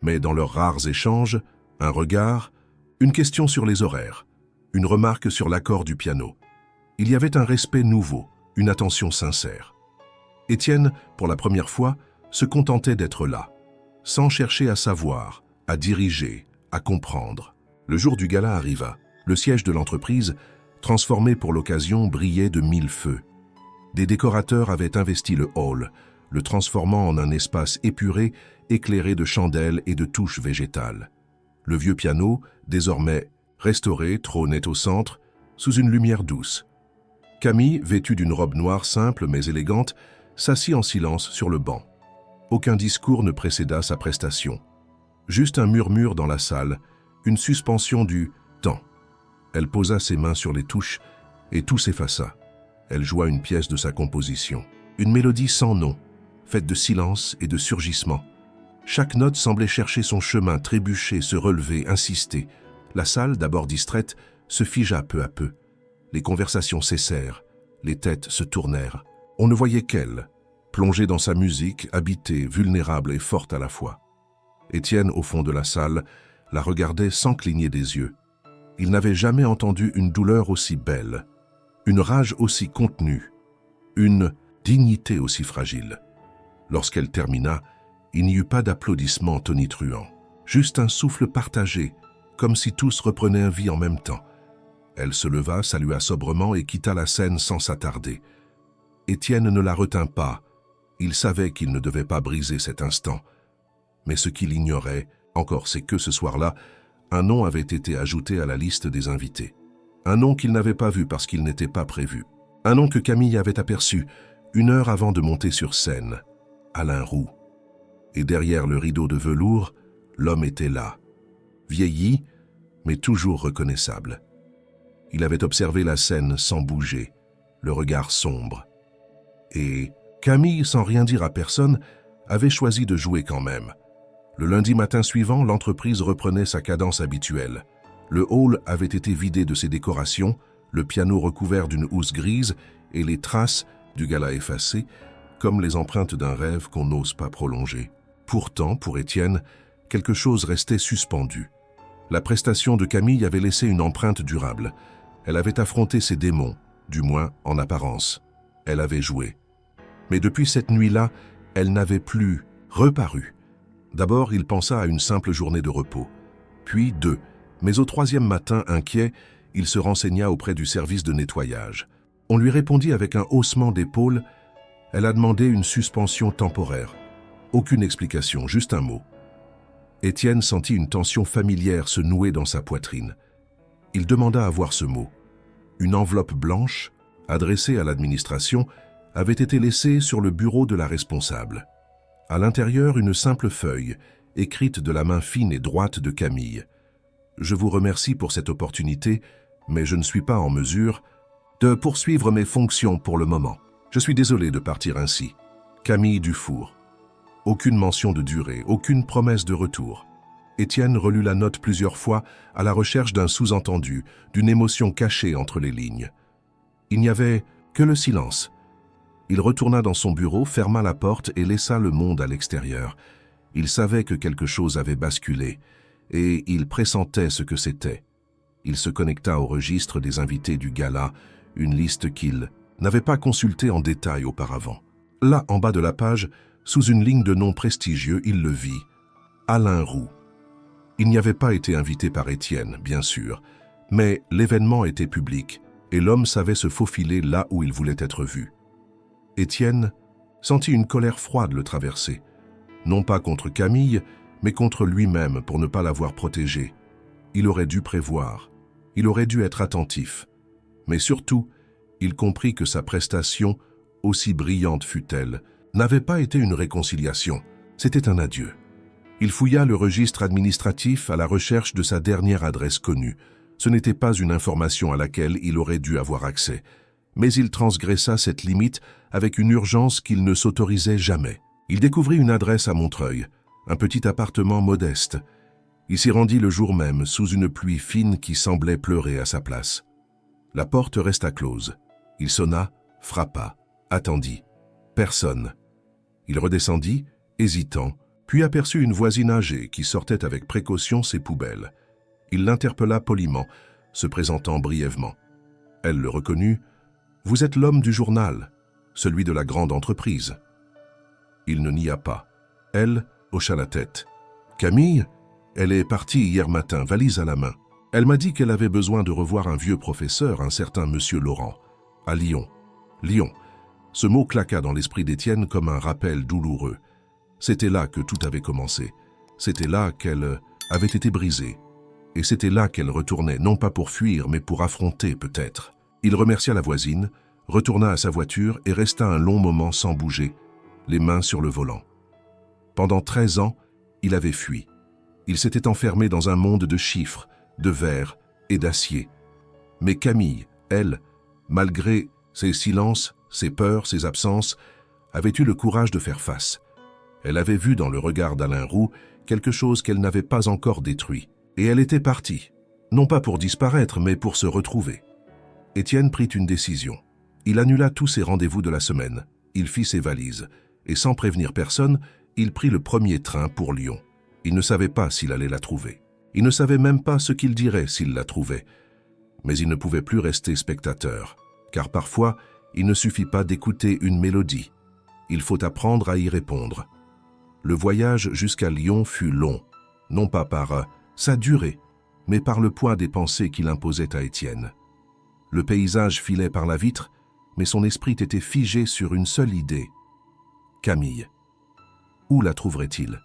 Mais dans leurs rares échanges, un regard, une question sur les horaires, une remarque sur l'accord du piano. Il y avait un respect nouveau, une attention sincère. Étienne, pour la première fois, se contentait d'être là, sans chercher à savoir, à diriger, à comprendre. Le jour du gala arriva. Le siège de l'entreprise, transformé pour l'occasion, brillait de 1000 feux. Des décorateurs avaient investi le hall, le transformant en un espace épuré, éclairé de chandelles et de touches végétales. Le vieux piano, désormais restauré, trônait au centre, sous une lumière douce. Camille, vêtue d'une robe noire simple mais élégante, s'assit en silence sur le banc. Aucun discours ne précéda sa prestation. Juste un murmure dans la salle, une suspension du temps. Elle posa ses mains sur les touches et tout s'effaça. Elle joua une pièce de sa composition. Une mélodie sans nom, faite de silence et de surgissement. Chaque note semblait chercher son chemin, trébucher, se relever, insister. La salle, d'abord distraite, se figea peu à peu. Les conversations cessèrent, les têtes se tournèrent. On ne voyait qu'elle, plongée dans sa musique, habitée, vulnérable et forte à la fois. Étienne, au fond de la salle, la regardait sans cligner des yeux. Il n'avait jamais entendu une douleur aussi belle, une rage aussi contenue, une dignité aussi fragile. Lorsqu'elle termina, il n'y eut pas d'applaudissements tonitruants, juste un souffle partagé, comme si tous reprenaient vie en même temps. Elle se leva, salua sobrement et quitta la scène sans s'attarder. Étienne ne la retint pas. Il savait qu'il ne devait pas briser cet instant. Mais ce qu'il ignorait, encore, c'est que ce soir-là, un nom avait été ajouté à la liste des invités. Un nom qu'il n'avait pas vu parce qu'il n'était pas prévu. Un nom que Camille avait aperçu 1 heure avant de monter sur scène. Alain Roux. Et derrière le rideau de velours, l'homme était là. Vieilli, mais toujours reconnaissable. Il avait observé la scène sans bouger, le regard sombre. Et Camille, sans rien dire à personne, avait choisi de jouer quand même. Le lundi matin suivant, l'entreprise reprenait sa cadence habituelle. Le hall avait été vidé de ses décorations, le piano recouvert d'une housse grise et les traces du gala effacées, comme les empreintes d'un rêve qu'on n'ose pas prolonger. Pourtant, pour Étienne, quelque chose restait suspendu. La prestation de Camille avait laissé une empreinte durable. Elle avait affronté ses démons, du moins en apparence. Elle avait joué. Mais depuis cette nuit-là, elle n'avait plus reparu. D'abord, il pensa à une simple journée de repos, puis 2. Mais au 3e matin, inquiet, il se renseigna auprès du service de nettoyage. On lui répondit avec un haussement d'épaule. Elle a demandé une suspension temporaire. Aucune explication, juste un mot. Étienne sentit une tension familière se nouer dans sa poitrine. Il demanda à voir ce mot. Une enveloppe blanche, adressée à l'administration, avait été laissée sur le bureau de la responsable. À l'intérieur, une simple feuille, écrite de la main fine et droite de Camille. « Je vous remercie pour cette opportunité, mais je ne suis pas en mesure de poursuivre mes fonctions pour le moment. Je suis désolé de partir ainsi. Camille Dufour. » Aucune mention de durée, aucune promesse de retour. Étienne relut la note plusieurs fois à la recherche d'un sous-entendu, d'une émotion cachée entre les lignes. Il n'y avait que le silence. Il retourna dans son bureau, ferma la porte et laissa le monde à l'extérieur. Il savait que quelque chose avait basculé, et il pressentait ce que c'était. Il se connecta au registre des invités du gala, une liste qu'il n'avait pas consultée en détail auparavant. Là, en bas de la page, sous une ligne de noms prestigieux, il le vit. Alain Roux. Il n'y avait pas été invité par Étienne, bien sûr, mais l'événement était public et l'homme savait se faufiler là où il voulait être vu. Étienne sentit une colère froide le traverser, non pas contre Camille, mais contre lui-même pour ne pas l'avoir protégé. Il aurait dû prévoir, il aurait dû être attentif, mais surtout, il comprit que sa prestation, aussi brillante fût-elle, n'avait pas été une réconciliation, c'était un adieu. Il fouilla le registre administratif à la recherche de sa dernière adresse connue. Ce n'était pas une information à laquelle il aurait dû avoir accès, mais il transgressa cette limite avec une urgence qu'il ne s'autorisait jamais. Il découvrit une adresse à Montreuil, un petit appartement modeste. Il s'y rendit le jour même, sous une pluie fine qui semblait pleurer à sa place. La porte resta close. Il sonna, frappa, attendit. Personne. Il redescendit, hésitant, puis aperçut une voisine âgée qui sortait avec précaution ses poubelles. Il l'interpella poliment, se présentant brièvement. Elle le reconnut. « Vous êtes l'homme du journal, celui de la grande entreprise. » Il ne nia pas. Elle hocha la tête. « Camille, elle est partie hier matin, valise à la main. Elle m'a dit qu'elle avait besoin de revoir un vieux professeur, un certain monsieur Laurent, à Lyon. Lyon. » Ce mot claqua dans l'esprit d'Étienne comme un rappel douloureux. C'était là que tout avait commencé. C'était là qu'elle avait été brisée. Et c'était là qu'elle retournait, non pas pour fuir, mais pour affronter peut-être. Il remercia la voisine, retourna à sa voiture et resta un long moment sans bouger, les mains sur le volant. Pendant 13 ans, il avait fui. Il s'était enfermé dans un monde de chiffres, de verre et d'acier. Mais Camille, elle, malgré ses silences, ses peurs, ses absences, avait eu le courage de faire face. Elle avait vu dans le regard d'Alain Roux quelque chose qu'elle n'avait pas encore détruit. Et elle était partie, non pas pour disparaître, mais pour se retrouver. Étienne prit une décision. Il annula tous ses rendez-vous de la semaine. Il fit ses valises. Et sans prévenir personne, il prit le premier train pour Lyon. Il ne savait pas s'il allait la trouver. Il ne savait même pas ce qu'il dirait s'il la trouvait. Mais il ne pouvait plus rester spectateur, car parfois, il ne suffit pas d'écouter une mélodie. Il faut apprendre à y répondre. Le voyage jusqu'à Lyon fut long, non pas par sa durée, mais par le poids des pensées qu'il imposait à Étienne. Le paysage filait par la vitre, mais son esprit était figé sur une seule idée. Camille. Où la trouverait-il?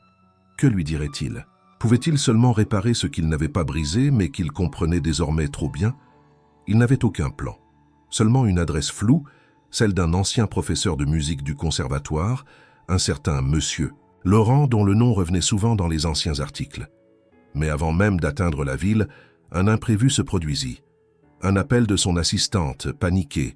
Que lui dirait-il? Pouvait-il seulement réparer ce qu'il n'avait pas brisé, mais qu'il comprenait désormais trop bien? Il n'avait aucun plan. Seulement une adresse floue, celle d'un ancien professeur de musique du conservatoire, un certain monsieur Laurent, dont le nom revenait souvent dans les anciens articles. Mais avant même d'atteindre la ville, un imprévu se produisit. Un appel de son assistante, paniquée.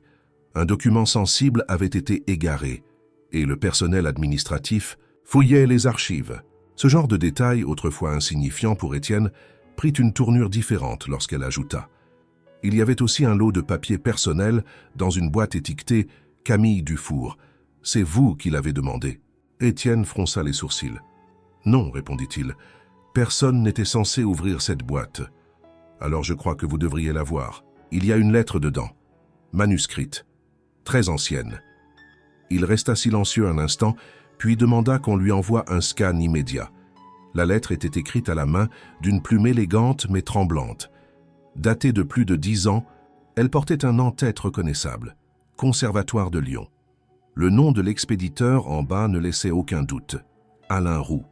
Un document sensible avait été égaré, et le personnel administratif fouillait les archives. Ce genre de détail, autrefois insignifiant pour Étienne, prit une tournure différente lorsqu'elle ajouta. Il y avait aussi un lot de papiers personnels dans une boîte étiquetée « Camille Dufour ». C'est vous qui l'avez demandé. Étienne fronça les sourcils. « Non, répondit-il. Personne n'était censé ouvrir cette boîte. Alors je crois que vous devriez la voir. Il y a une lettre dedans, manuscrite, très ancienne. » Il resta silencieux un instant, puis demanda qu'on lui envoie un scan immédiat. La lettre était écrite à la main d'une plume élégante mais tremblante. Datée de plus de 10 ans, elle portait un en-tête reconnaissable, Conservatoire de Lyon. Le nom de l'expéditeur en bas ne laissait aucun doute, Alain Roux.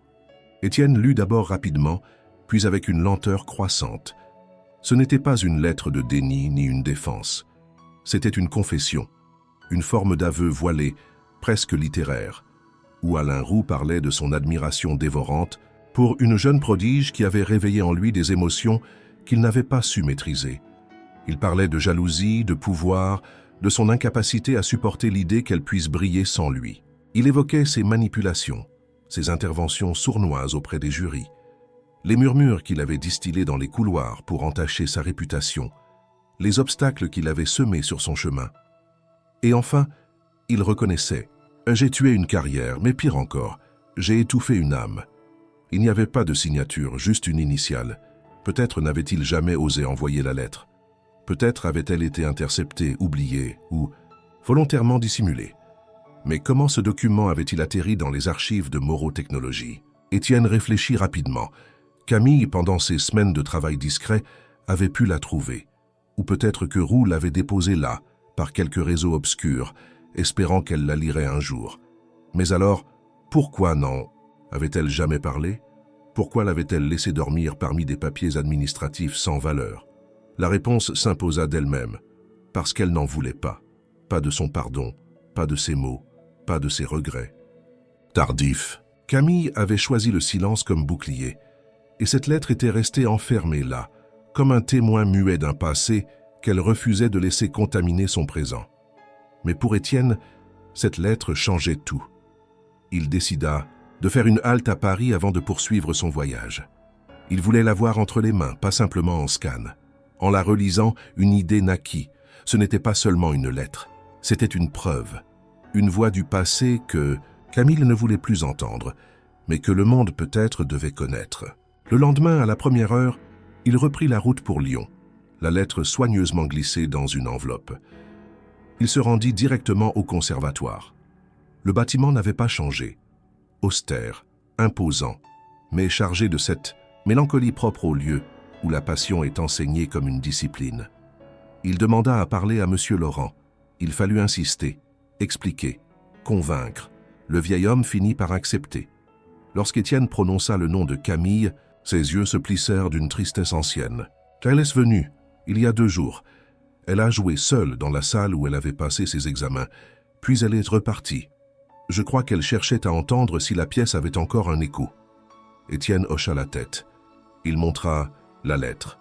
Étienne lut d'abord rapidement, puis avec une lenteur croissante. Ce n'était pas une lettre de déni ni une défense. C'était une confession, une forme d'aveu voilé, presque littéraire, où Alain Roux parlait de son admiration dévorante pour une jeune prodige qui avait réveillé en lui des émotions qu'il n'avait pas su maîtriser. Il parlait de jalousie, de pouvoir, de son incapacité à supporter l'idée qu'elle puisse briller sans lui. Il évoquait ses manipulations, ses interventions sournoises auprès des jurys, les murmures qu'il avait distillés dans les couloirs pour entacher sa réputation, les obstacles qu'il avait semés sur son chemin. Et enfin, il reconnaissait « J'ai tué une carrière, mais pire encore, j'ai étouffé une âme. » Il n'y avait pas de signature, juste une initiale. Peut-être n'avait-il jamais osé envoyer la lettre. Peut-être avait-elle été interceptée, oubliée ou volontairement dissimulée. Mais comment ce document avait-il atterri dans les archives de Moreau Technologies? Étienne réfléchit rapidement. Camille, pendant ses semaines de travail discret, avait pu la trouver. Ou peut-être que Roux l'avait déposée là, par quelque réseau obscur, espérant qu'elle la lirait un jour. Mais alors, pourquoi non? Avait-elle jamais parlé? Pourquoi l'avait-elle laissé dormir parmi des papiers administratifs sans valeur? La réponse s'imposa d'elle-même, parce qu'elle n'en voulait pas. Pas de son pardon, pas de ses mots, pas de ses regrets. Tardif. Camille avait choisi le silence comme bouclier, et cette lettre était restée enfermée là, comme un témoin muet d'un passé qu'elle refusait de laisser contaminer son présent. Mais pour Étienne, cette lettre changeait tout. Il décida de faire une halte à Paris avant de poursuivre son voyage. Il voulait l'avoir entre les mains, pas simplement en scan. En la relisant, une idée naquit. Ce n'était pas seulement une lettre, c'était une preuve, une voix du passé que Camille ne voulait plus entendre, mais que le monde peut-être devait connaître. Le lendemain, à la première heure, il reprit la route pour Lyon, la lettre soigneusement glissée dans une enveloppe. Il se rendit directement au conservatoire. Le bâtiment n'avait pas changé. Austère, imposant, mais chargé de cette mélancolie propre au lieu où la passion est enseignée comme une discipline. Il demanda à parler à M. Laurent. Il fallut insister, expliquer, convaincre. Le vieil homme finit par accepter. Lorsqu'Étienne prononça le nom de Camille, ses yeux se plissèrent d'une tristesse ancienne. Elle est venue, il y a 2 jours. Elle a joué seule dans la salle où elle avait passé ses examens, puis elle est repartie. Je crois qu'elle cherchait à entendre si la pièce avait encore un écho. Étienne hocha la tête. Il montra la lettre.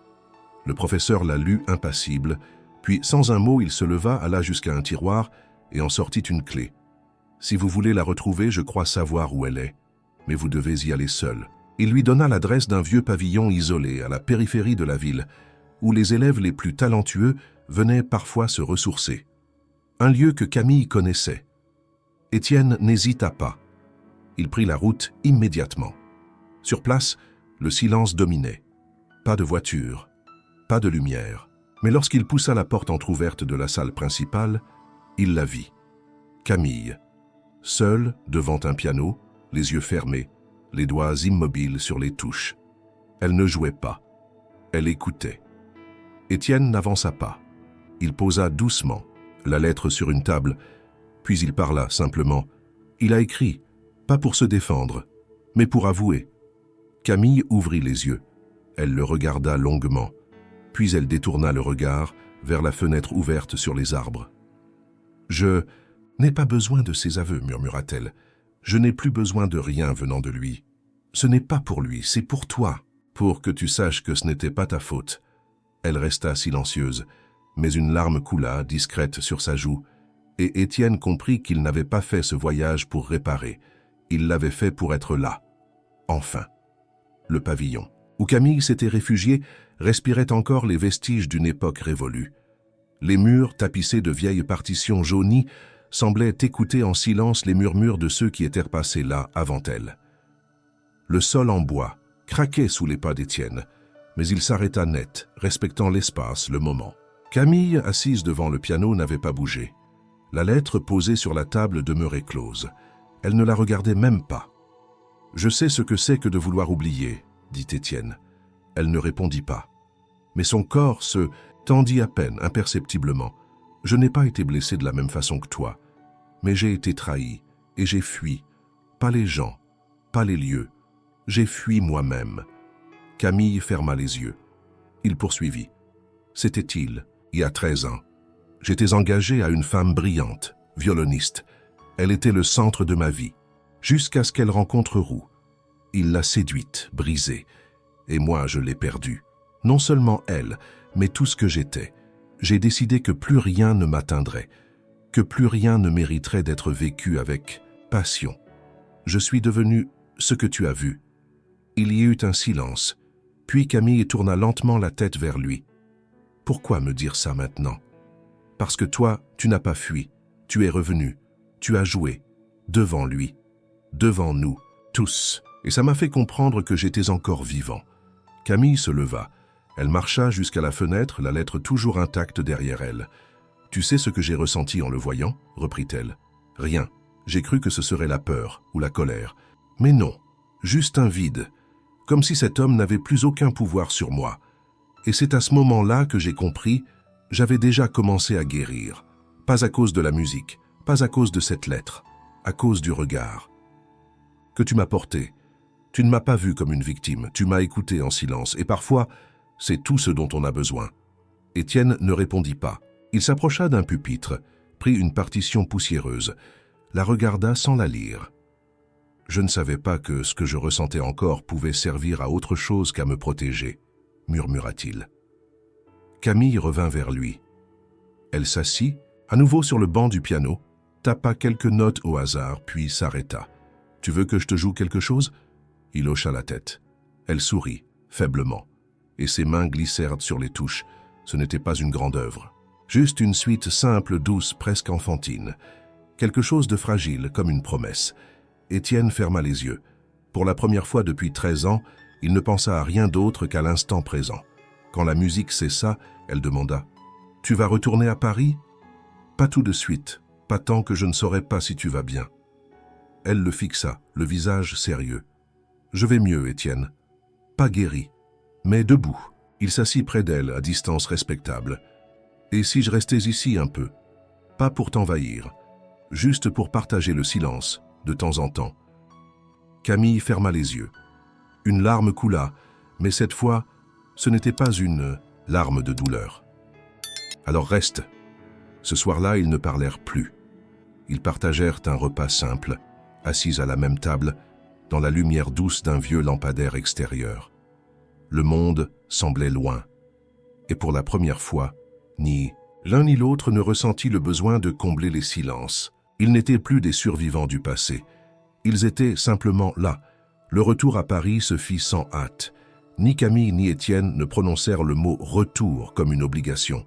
Le professeur la lut impassible, puis sans un mot il se leva, alla jusqu'à un tiroir et en sortit une clé. Si vous voulez la retrouver, je crois savoir où elle est, mais vous devez y aller seul. Il lui donna l'adresse d'un vieux pavillon isolé à la périphérie de la ville, où les élèves les plus talentueux venaient parfois se ressourcer. Un lieu que Camille connaissait. Étienne n'hésita pas. Il prit la route immédiatement. Sur place, le silence dominait. Pas de voiture, pas de lumière. Mais lorsqu'il poussa la porte entr'ouverte de la salle principale, il la vit. Camille, seule devant un piano, les yeux fermés, les doigts immobiles sur les touches. Elle ne jouait pas. Elle écoutait. Étienne n'avança pas. Il posa doucement la lettre sur une table, puis il parla simplement. Il a écrit, pas pour se défendre, mais pour avouer. Camille ouvrit les yeux. Elle le regarda longuement, puis elle détourna le regard vers la fenêtre ouverte sur les arbres. « Je n'ai pas besoin de ses aveux, murmura-t-elle. Je n'ai plus besoin de rien venant de lui. Ce n'est pas pour lui, c'est pour toi, pour que tu saches que ce n'était pas ta faute. » Elle resta silencieuse, mais une larme coula, discrète, sur sa joue, et Étienne comprit qu'il n'avait pas fait ce voyage pour réparer. Il l'avait fait pour être là. Enfin. Le pavillon, où Camille s'était réfugiée, respirait encore les vestiges d'une époque révolue. Les murs, tapissés de vieilles partitions jaunies, semblaient écouter en silence les murmures de ceux qui étaient passés là avant elle. Le sol en bois craquait sous les pas d'Étienne, mais il s'arrêta net, respectant l'espace, le moment. Camille, assise devant le piano, n'avait pas bougé. La lettre posée sur la table demeurait close. Elle ne la regardait même pas. Je sais ce que c'est que de vouloir oublier, dit Étienne. Elle ne répondit pas. Mais son corps se tendit à peine, imperceptiblement. Je n'ai pas été blessé de la même façon que toi, mais j'ai été trahi et j'ai fui. Pas les gens, pas les lieux. J'ai fui moi-même. Camille ferma les yeux. Il poursuivit. C'était il y a 13 ans. J'étais engagé à une femme brillante, violoniste. Elle était le centre de ma vie, jusqu'à ce qu'elle rencontre Roux. Il l'a séduite, brisée, et moi je l'ai perdue. Non seulement elle, mais tout ce que j'étais. J'ai décidé que plus rien ne m'atteindrait, que plus rien ne mériterait d'être vécu avec passion. Je suis devenu ce que tu as vu. Il y eut un silence, puis Camille tourna lentement la tête vers lui. Pourquoi me dire ça maintenant? Parce que toi, tu n'as pas fui, tu es revenu, tu as joué, devant lui, devant nous, tous. Et ça m'a fait comprendre que j'étais encore vivant. Camille se leva. Elle marcha jusqu'à la fenêtre, la lettre toujours intacte derrière elle. « Tu sais ce que j'ai ressenti en le voyant ?» reprit-elle. « Rien. J'ai cru que ce serait la peur ou la colère. Mais non, juste un vide, comme si cet homme n'avait plus aucun pouvoir sur moi. Et c'est à ce moment-là que j'ai compris, j'avais déjà commencé à guérir. Pas à cause de la musique, pas à cause de cette lettre, à cause du regard que tu m'as porté. Tu ne m'as pas vu comme une victime, tu m'as écouté en silence, et parfois, c'est tout ce dont on a besoin. » Étienne ne répondit pas. Il s'approcha d'un pupitre, prit une partition poussiéreuse, la regarda sans la lire. « Je ne savais pas que ce que je ressentais encore pouvait servir à autre chose qu'à me protéger, » murmura-t-il. Camille revint vers lui. Elle s'assit, à nouveau sur le banc du piano, tapa quelques notes au hasard, puis s'arrêta. « Tu veux que je te joue quelque chose ?» Il hocha la tête. Elle sourit, faiblement, et ses mains glissèrent sur les touches. Ce n'était pas une grande œuvre. Juste une suite simple, douce, presque enfantine. Quelque chose de fragile, comme une promesse. Étienne ferma les yeux. Pour la première fois depuis 13 ans, il ne pensa à rien d'autre qu'à l'instant présent. Quand la musique cessa, elle demanda « Tu vas retourner à Paris ?»« Pas tout de suite, pas tant que je ne saurais pas si tu vas bien. » Elle le fixa, le visage sérieux. « Je vais mieux, Étienne. Pas guéri, mais debout. » Il s'assit près d'elle, à distance respectable. « Et si je restais ici un peu? Pas pour t'envahir, juste pour partager le silence, de temps en temps. » Camille ferma les yeux. Une larme coula, mais cette fois, ce n'était pas une larme de douleur. « Alors reste. » Ce soir-là, ils ne parlèrent plus. Ils partagèrent un repas simple, assis à la même table, dans la lumière douce d'un vieux lampadaire extérieur. Le monde semblait loin, et pour la première fois, ni l'un ni l'autre ne ressentit le besoin de combler les silences. Ils n'étaient plus des survivants du passé. Ils étaient simplement là. Le retour à Paris se fit sans hâte. Ni Camille ni Étienne ne prononcèrent le mot « retour » comme une obligation.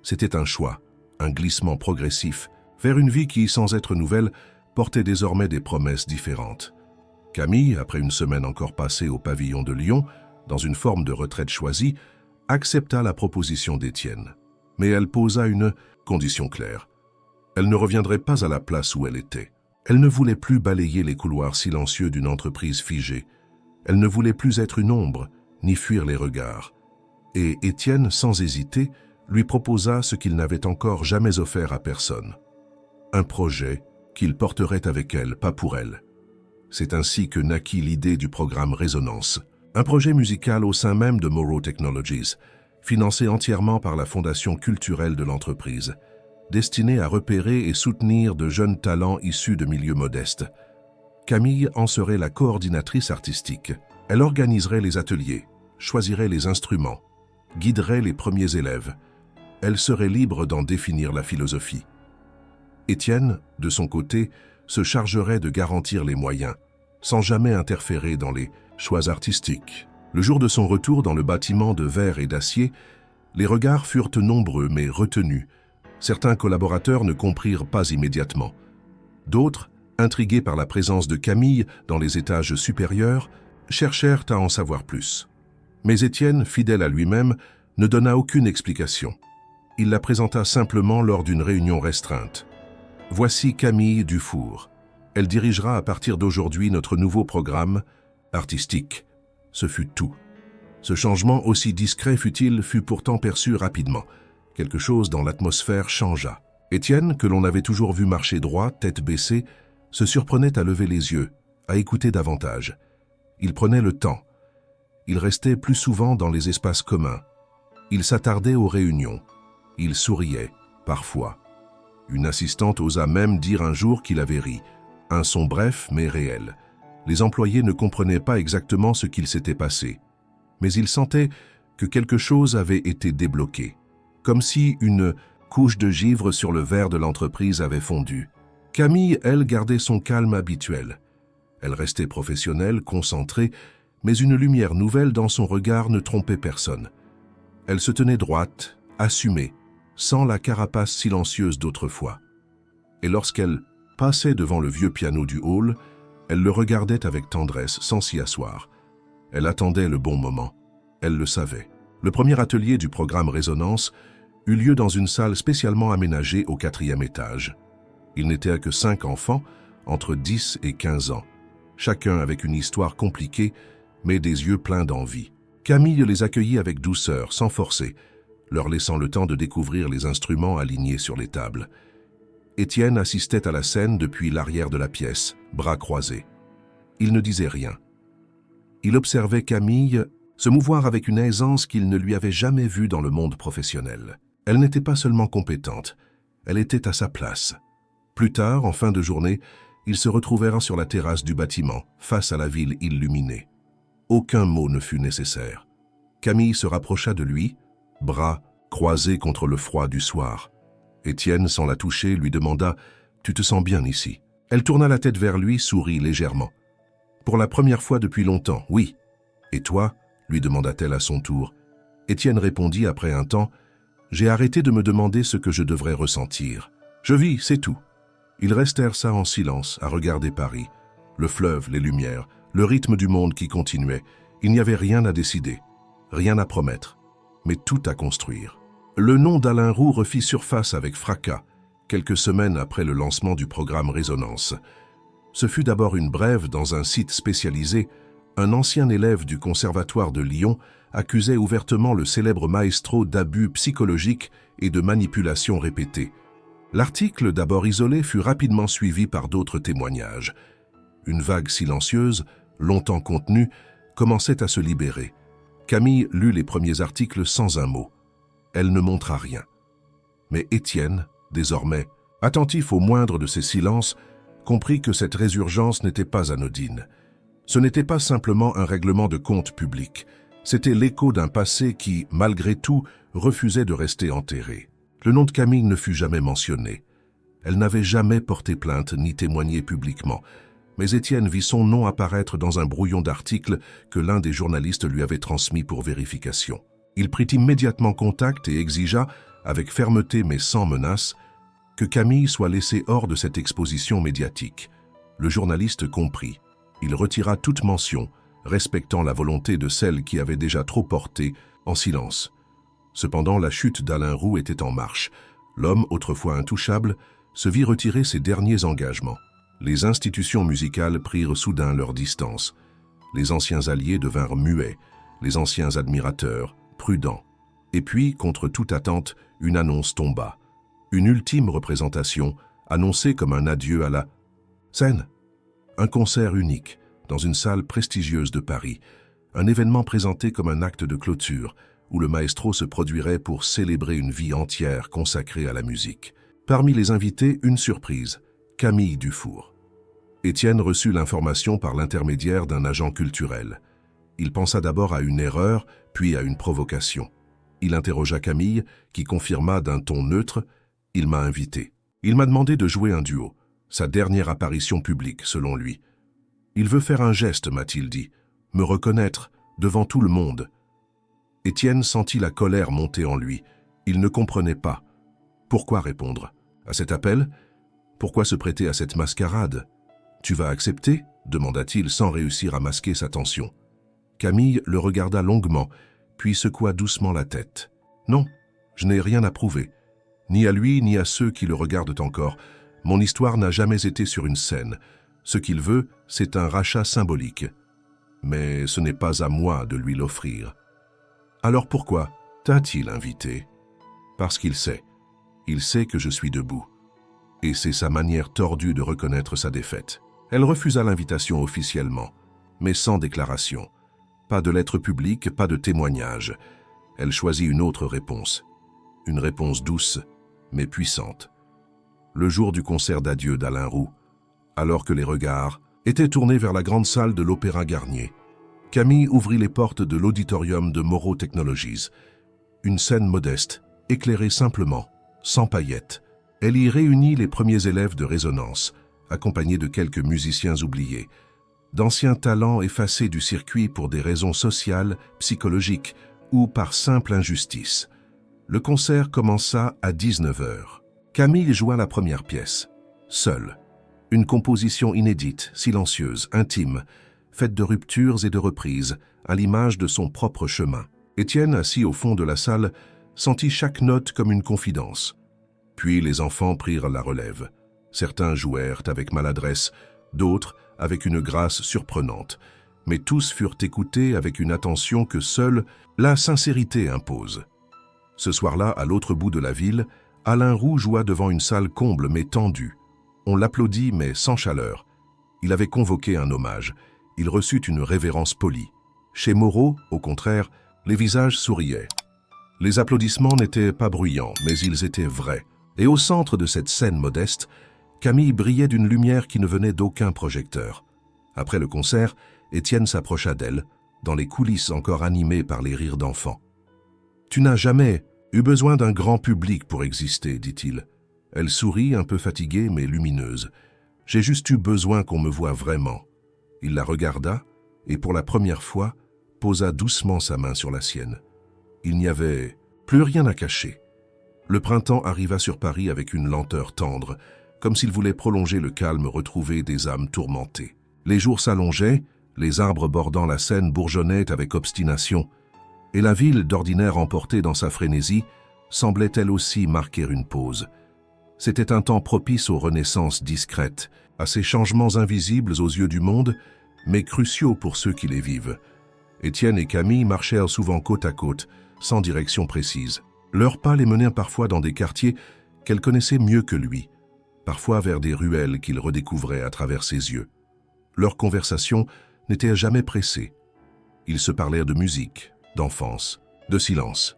C'était un choix, un glissement progressif, vers une vie qui, sans être nouvelle, portait désormais des promesses différentes. Camille, après une semaine encore passée au pavillon de Lyon, dans une forme de retraite choisie, accepta la proposition d'Étienne. Mais elle posa une condition claire. Elle ne reviendrait pas à la place où elle était. Elle ne voulait plus balayer les couloirs silencieux d'une entreprise figée. Elle ne voulait plus être une ombre, ni fuir les regards. Et Étienne, sans hésiter, lui proposa ce qu'il n'avait encore jamais offert à personne. Un projet qu'il porterait avec elle, pas pour elle. C'est ainsi que naquit l'idée du programme Résonance, un projet musical au sein même de Morrow Technologies, financé entièrement par la fondation culturelle de l'entreprise, destiné à repérer et soutenir de jeunes talents issus de milieux modestes. Camille en serait la coordinatrice artistique. Elle organiserait les ateliers, choisirait les instruments, guiderait les premiers élèves. Elle serait libre d'en définir la philosophie. Étienne, de son côté, se chargerait de garantir les moyens, sans jamais interférer dans les choix artistiques. Le jour de son retour dans le bâtiment de verre et d'acier, les regards furent nombreux mais retenus. Certains collaborateurs ne comprirent pas immédiatement. D'autres, intrigués par la présence de Camille dans les étages supérieurs, cherchèrent à en savoir plus. Mais Étienne, fidèle à lui-même, ne donna aucune explication. Il la présenta simplement lors d'une réunion restreinte. « Voici Camille Dufour. Elle dirigera à partir d'aujourd'hui notre nouveau programme artistique. Ce fut tout. Ce changement, aussi discret fut-il, fut pourtant perçu rapidement. Quelque chose dans l'atmosphère changea. Étienne, que l'on avait toujours vu marcher droit, tête baissée, se surprenait à lever les yeux, à écouter davantage. Il prenait le temps. Il restait plus souvent dans les espaces communs. Il s'attardait aux réunions. Il souriait, parfois. Une assistante osa même dire un jour qu'il avait ri. Un son bref mais réel. Les employés ne comprenaient pas exactement ce qu'il s'était passé. Mais ils sentaient que quelque chose avait été débloqué. Comme si une couche de givre sur le verre de l'entreprise avait fondu. Camille, elle, gardait son calme habituel. Elle restait professionnelle, concentrée, mais une lumière nouvelle dans son regard ne trompait personne. Elle se tenait droite, assumée, sans la carapace silencieuse d'autrefois. Et lorsqu'elle passait devant le vieux piano du hall, elle le regardait avec tendresse, sans s'y asseoir. Elle attendait le bon moment. Elle le savait. Le premier atelier du programme Résonance eut lieu dans une salle spécialement aménagée au 4e étage. Il n'était que 5 enfants, entre 10 et 15 ans, chacun avec une histoire compliquée, mais des yeux pleins d'envie. Camille les accueillit avec douceur, sans forcer, leur laissant le temps de découvrir les instruments alignés sur les tables. Étienne assistait à la scène depuis l'arrière de la pièce, bras croisés. Il ne disait rien. Il observait Camille se mouvoir avec une aisance qu'il ne lui avait jamais vue dans le monde professionnel. Elle n'était pas seulement compétente, elle était à sa place. Plus tard, en fin de journée, ils se retrouvèrent sur la terrasse du bâtiment, face à la ville illuminée. Aucun mot ne fut nécessaire. Camille se rapprocha de lui, bras croisés contre le froid du soir. Étienne, sans la toucher, lui demanda « Tu te sens bien ici ?» Elle tourna la tête vers lui, sourit légèrement. « Pour la première fois depuis longtemps, oui. »« Et toi ?» lui demanda-t-elle à son tour. Étienne répondit après un temps « J'ai arrêté de me demander ce que je devrais ressentir. Je vis, c'est tout. » Ils restèrent ça en silence, à regarder Paris. Le fleuve, les lumières, le rythme du monde qui continuait. Il n'y avait rien à décider, rien à promettre, mais tout à construire. Le nom d'Alain Roux refit surface avec fracas, quelques semaines après le lancement du programme Résonance. Ce fut d'abord une brève dans un site spécialisé. Un ancien élève du Conservatoire de Lyon accusait ouvertement le célèbre maestro d'abus psychologiques et de manipulations répétées. L'article, d'abord isolé, fut rapidement suivi par d'autres témoignages. Une vague silencieuse, longtemps contenue, commençait à se libérer. Camille lut les premiers articles sans un mot. Elle ne montra rien. Mais Étienne, désormais, attentif au moindre de ces silences, comprit que cette résurgence n'était pas anodine. Ce n'était pas simplement un règlement de compte public. C'était l'écho d'un passé qui, malgré tout, refusait de rester enterré. Le nom de Camille ne fut jamais mentionné. Elle n'avait jamais porté plainte ni témoigné publiquement. Mais Étienne vit son nom apparaître dans un brouillon d'articles que l'un des journalistes lui avait transmis pour vérification. Il prit immédiatement contact et exigea, avec fermeté mais sans menace, que Camille soit laissée hors de cette exposition médiatique. Le journaliste comprit. Il retira toute mention, respectant la volonté de celle qui avait déjà trop porté, en silence. Cependant, la chute d'Alain Roux était en marche. L'homme, autrefois intouchable, se vit retirer ses derniers engagements. Les institutions musicales prirent soudain leur distance. Les anciens alliés devinrent muets, les anciens admirateurs, prudents. Et puis, contre toute attente, une annonce tomba. Une ultime représentation, annoncée comme un adieu à la scène. Un concert unique, dans une salle prestigieuse de Paris. Un événement présenté comme un acte de clôture, où le maestro se produirait pour célébrer une vie entière consacrée à la musique. Parmi les invités, une surprise, Camille Dufour. Étienne reçut l'information par l'intermédiaire d'un agent culturel. Il pensa d'abord à une erreur, puis à une provocation. Il interrogea Camille, qui confirma d'un ton neutre « Il m'a invité. Il m'a demandé de jouer un duo, sa dernière apparition publique, selon lui. Il veut faire un geste, m'a-t-il dit, me reconnaître, devant tout le monde. » Étienne sentit la colère monter en lui. Il ne comprenait pas. Pourquoi répondre à cet appel? Pourquoi se prêter à cette mascarade? Tu vas accepter? Demanda-t-il sans réussir à masquer sa tension. Camille le regarda longuement, puis secoua doucement la tête. Non, je n'ai rien à prouver. Ni à lui, ni à ceux qui le regardent encore. Mon histoire n'a jamais été sur une scène. Ce qu'il veut, c'est un rachat symbolique. Mais ce n'est pas à moi de lui l'offrir. Alors pourquoi t'a-t-il invité? Parce qu'il sait. Il sait que je suis debout. Et c'est sa manière tordue de reconnaître sa défaite. Elle refusa l'invitation officiellement, mais sans déclaration. Pas de lettre publique, pas de témoignage. Elle choisit une autre réponse. Une réponse douce, mais puissante. Le jour du concert d'adieu d'Alain Roux, alors que les regards étaient tournés vers la grande salle de l'Opéra Garnier, Camille ouvrit les portes de l'auditorium de Moreau Technologies. Une scène modeste, éclairée simplement, sans paillettes. Elle y réunit les premiers élèves de résonance, accompagnés de quelques musiciens oubliés, d'anciens talents effacés du circuit pour des raisons sociales, psychologiques ou par simple injustice. Le concert commença à 19h. Camille joua la première pièce, seule. Une composition inédite, silencieuse, intime, faite de ruptures et de reprises, à l'image de son propre chemin. Étienne, assis au fond de la salle, sentit chaque note comme une confidence. Puis les enfants prirent la relève. Certains jouèrent avec maladresse, d'autres avec une grâce surprenante. Mais tous furent écoutés avec une attention que seule la sincérité impose. Ce soir-là, à l'autre bout de la ville, Alain Roux joua devant une salle comble mais tendue. On l'applaudit mais sans chaleur. Il avait convoqué un hommage. Il reçut une révérence polie. Chez Moreau, au contraire, les visages souriaient. Les applaudissements n'étaient pas bruyants, mais ils étaient vrais. Et au centre de cette scène modeste, Camille brillait d'une lumière qui ne venait d'aucun projecteur. Après le concert, Étienne s'approcha d'elle, dans les coulisses encore animées par les rires d'enfants. « Tu n'as jamais eu besoin d'un grand public pour exister, dit-il. » Elle sourit, un peu fatiguée mais lumineuse. « J'ai juste eu besoin qu'on me voie vraiment. » Il la regarda et pour la première fois, posa doucement sa main sur la sienne. Il n'y avait plus rien à cacher. Le printemps arriva sur Paris avec une lenteur tendre, comme s'il voulait prolonger le calme retrouvé des âmes tourmentées. Les jours s'allongeaient, les arbres bordant la Seine bourgeonnaient avec obstination, et la ville, d'ordinaire emportée dans sa frénésie, semblait elle aussi marquer une pause. C'était un temps propice aux renaissances discrètes, à ces changements invisibles aux yeux du monde, mais cruciaux pour ceux qui les vivent. Étienne et Camille marchèrent souvent côte à côte, sans direction précise. Leurs pas les menaient parfois dans des quartiers qu'elle connaissait mieux que lui, parfois vers des ruelles qu'il redécouvrait à travers ses yeux. Leurs conversations n'étaient jamais pressées. Ils se parlèrent de musique, d'enfance, de silence,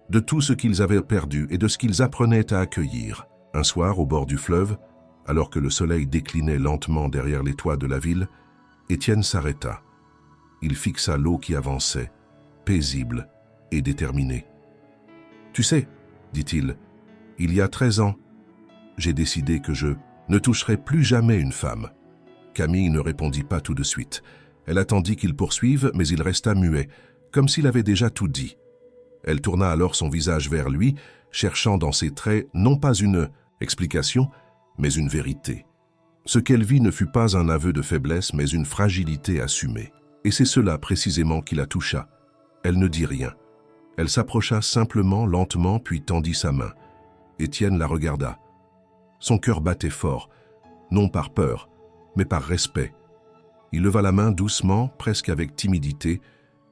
de tout ce qu'ils avaient perdu et de ce qu'ils apprenaient à accueillir. Un soir, au bord du fleuve, alors que le soleil déclinait lentement derrière les toits de la ville, Étienne s'arrêta. Il fixa l'eau qui avançait, paisible et déterminé. « Tu sais, dit-il, il y a 13 ans, j'ai décidé que je ne toucherais plus jamais une femme. » Camille ne répondit pas tout de suite. Elle attendit qu'il poursuive, mais il resta muet, comme s'il avait déjà tout dit. Elle tourna alors son visage vers lui, cherchant dans ses traits non pas une explication, mais une vérité. Ce qu'elle vit ne fut pas un aveu de faiblesse, mais une fragilité assumée. Et c'est cela précisément qui la toucha. Elle ne dit rien. Elle s'approcha simplement, lentement, puis tendit sa main. Étienne la regarda. Son cœur battait fort, non par peur, mais par respect. Il leva la main doucement, presque avec timidité,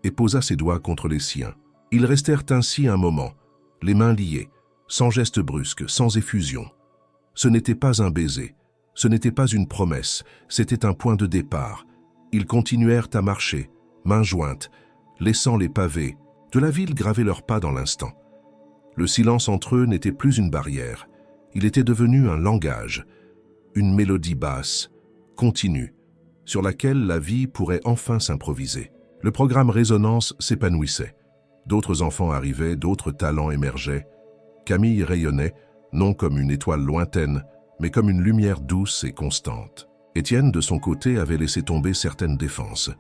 et posa ses doigts contre les siens. Ils restèrent ainsi un moment, les mains liées, sans geste brusque, sans effusion. Ce n'était pas un baiser, ce n'était pas une promesse, c'était un point de départ. Ils continuèrent à marcher, mains jointes, laissant les pavés de la ville graver leurs pas dans l'instant. Le silence entre eux n'était plus une barrière, il était devenu un langage, une mélodie basse, continue, sur laquelle la vie pourrait enfin s'improviser. Le programme Résonance s'épanouissait. D'autres enfants arrivaient, d'autres talents émergeaient. Camille rayonnait, non comme une étoile lointaine, mais comme une lumière douce et constante. Étienne, de son côté, avait laissé tomber certaines défenses.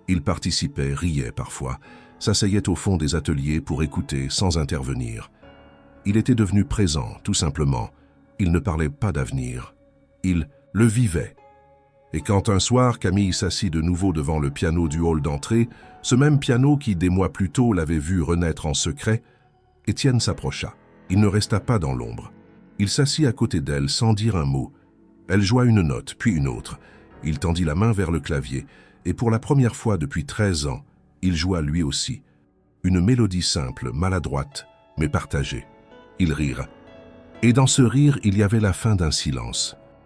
Il participait, riait parfois, s'asseyait au fond des ateliers pour écouter sans intervenir. Il était devenu présent, tout simplement. Il ne parlait pas d'avenir. Il le vivait. Et quand un soir, Camille s'assit de nouveau devant le piano du hall d'entrée, ce même piano qui, des mois plus tôt, l'avait vu renaître en secret, Étienne s'approcha. Il ne resta pas dans l'ombre. Il s'assit à côté d'elle sans dire un mot. Elle joua une note, puis une autre. Il tendit la main vers le clavier, et pour la première fois depuis 13 ans, il joua lui aussi. Une mélodie simple, maladroite, mais partagée. Ils rirent. Et dans ce rire, il y avait la fin d'un silence.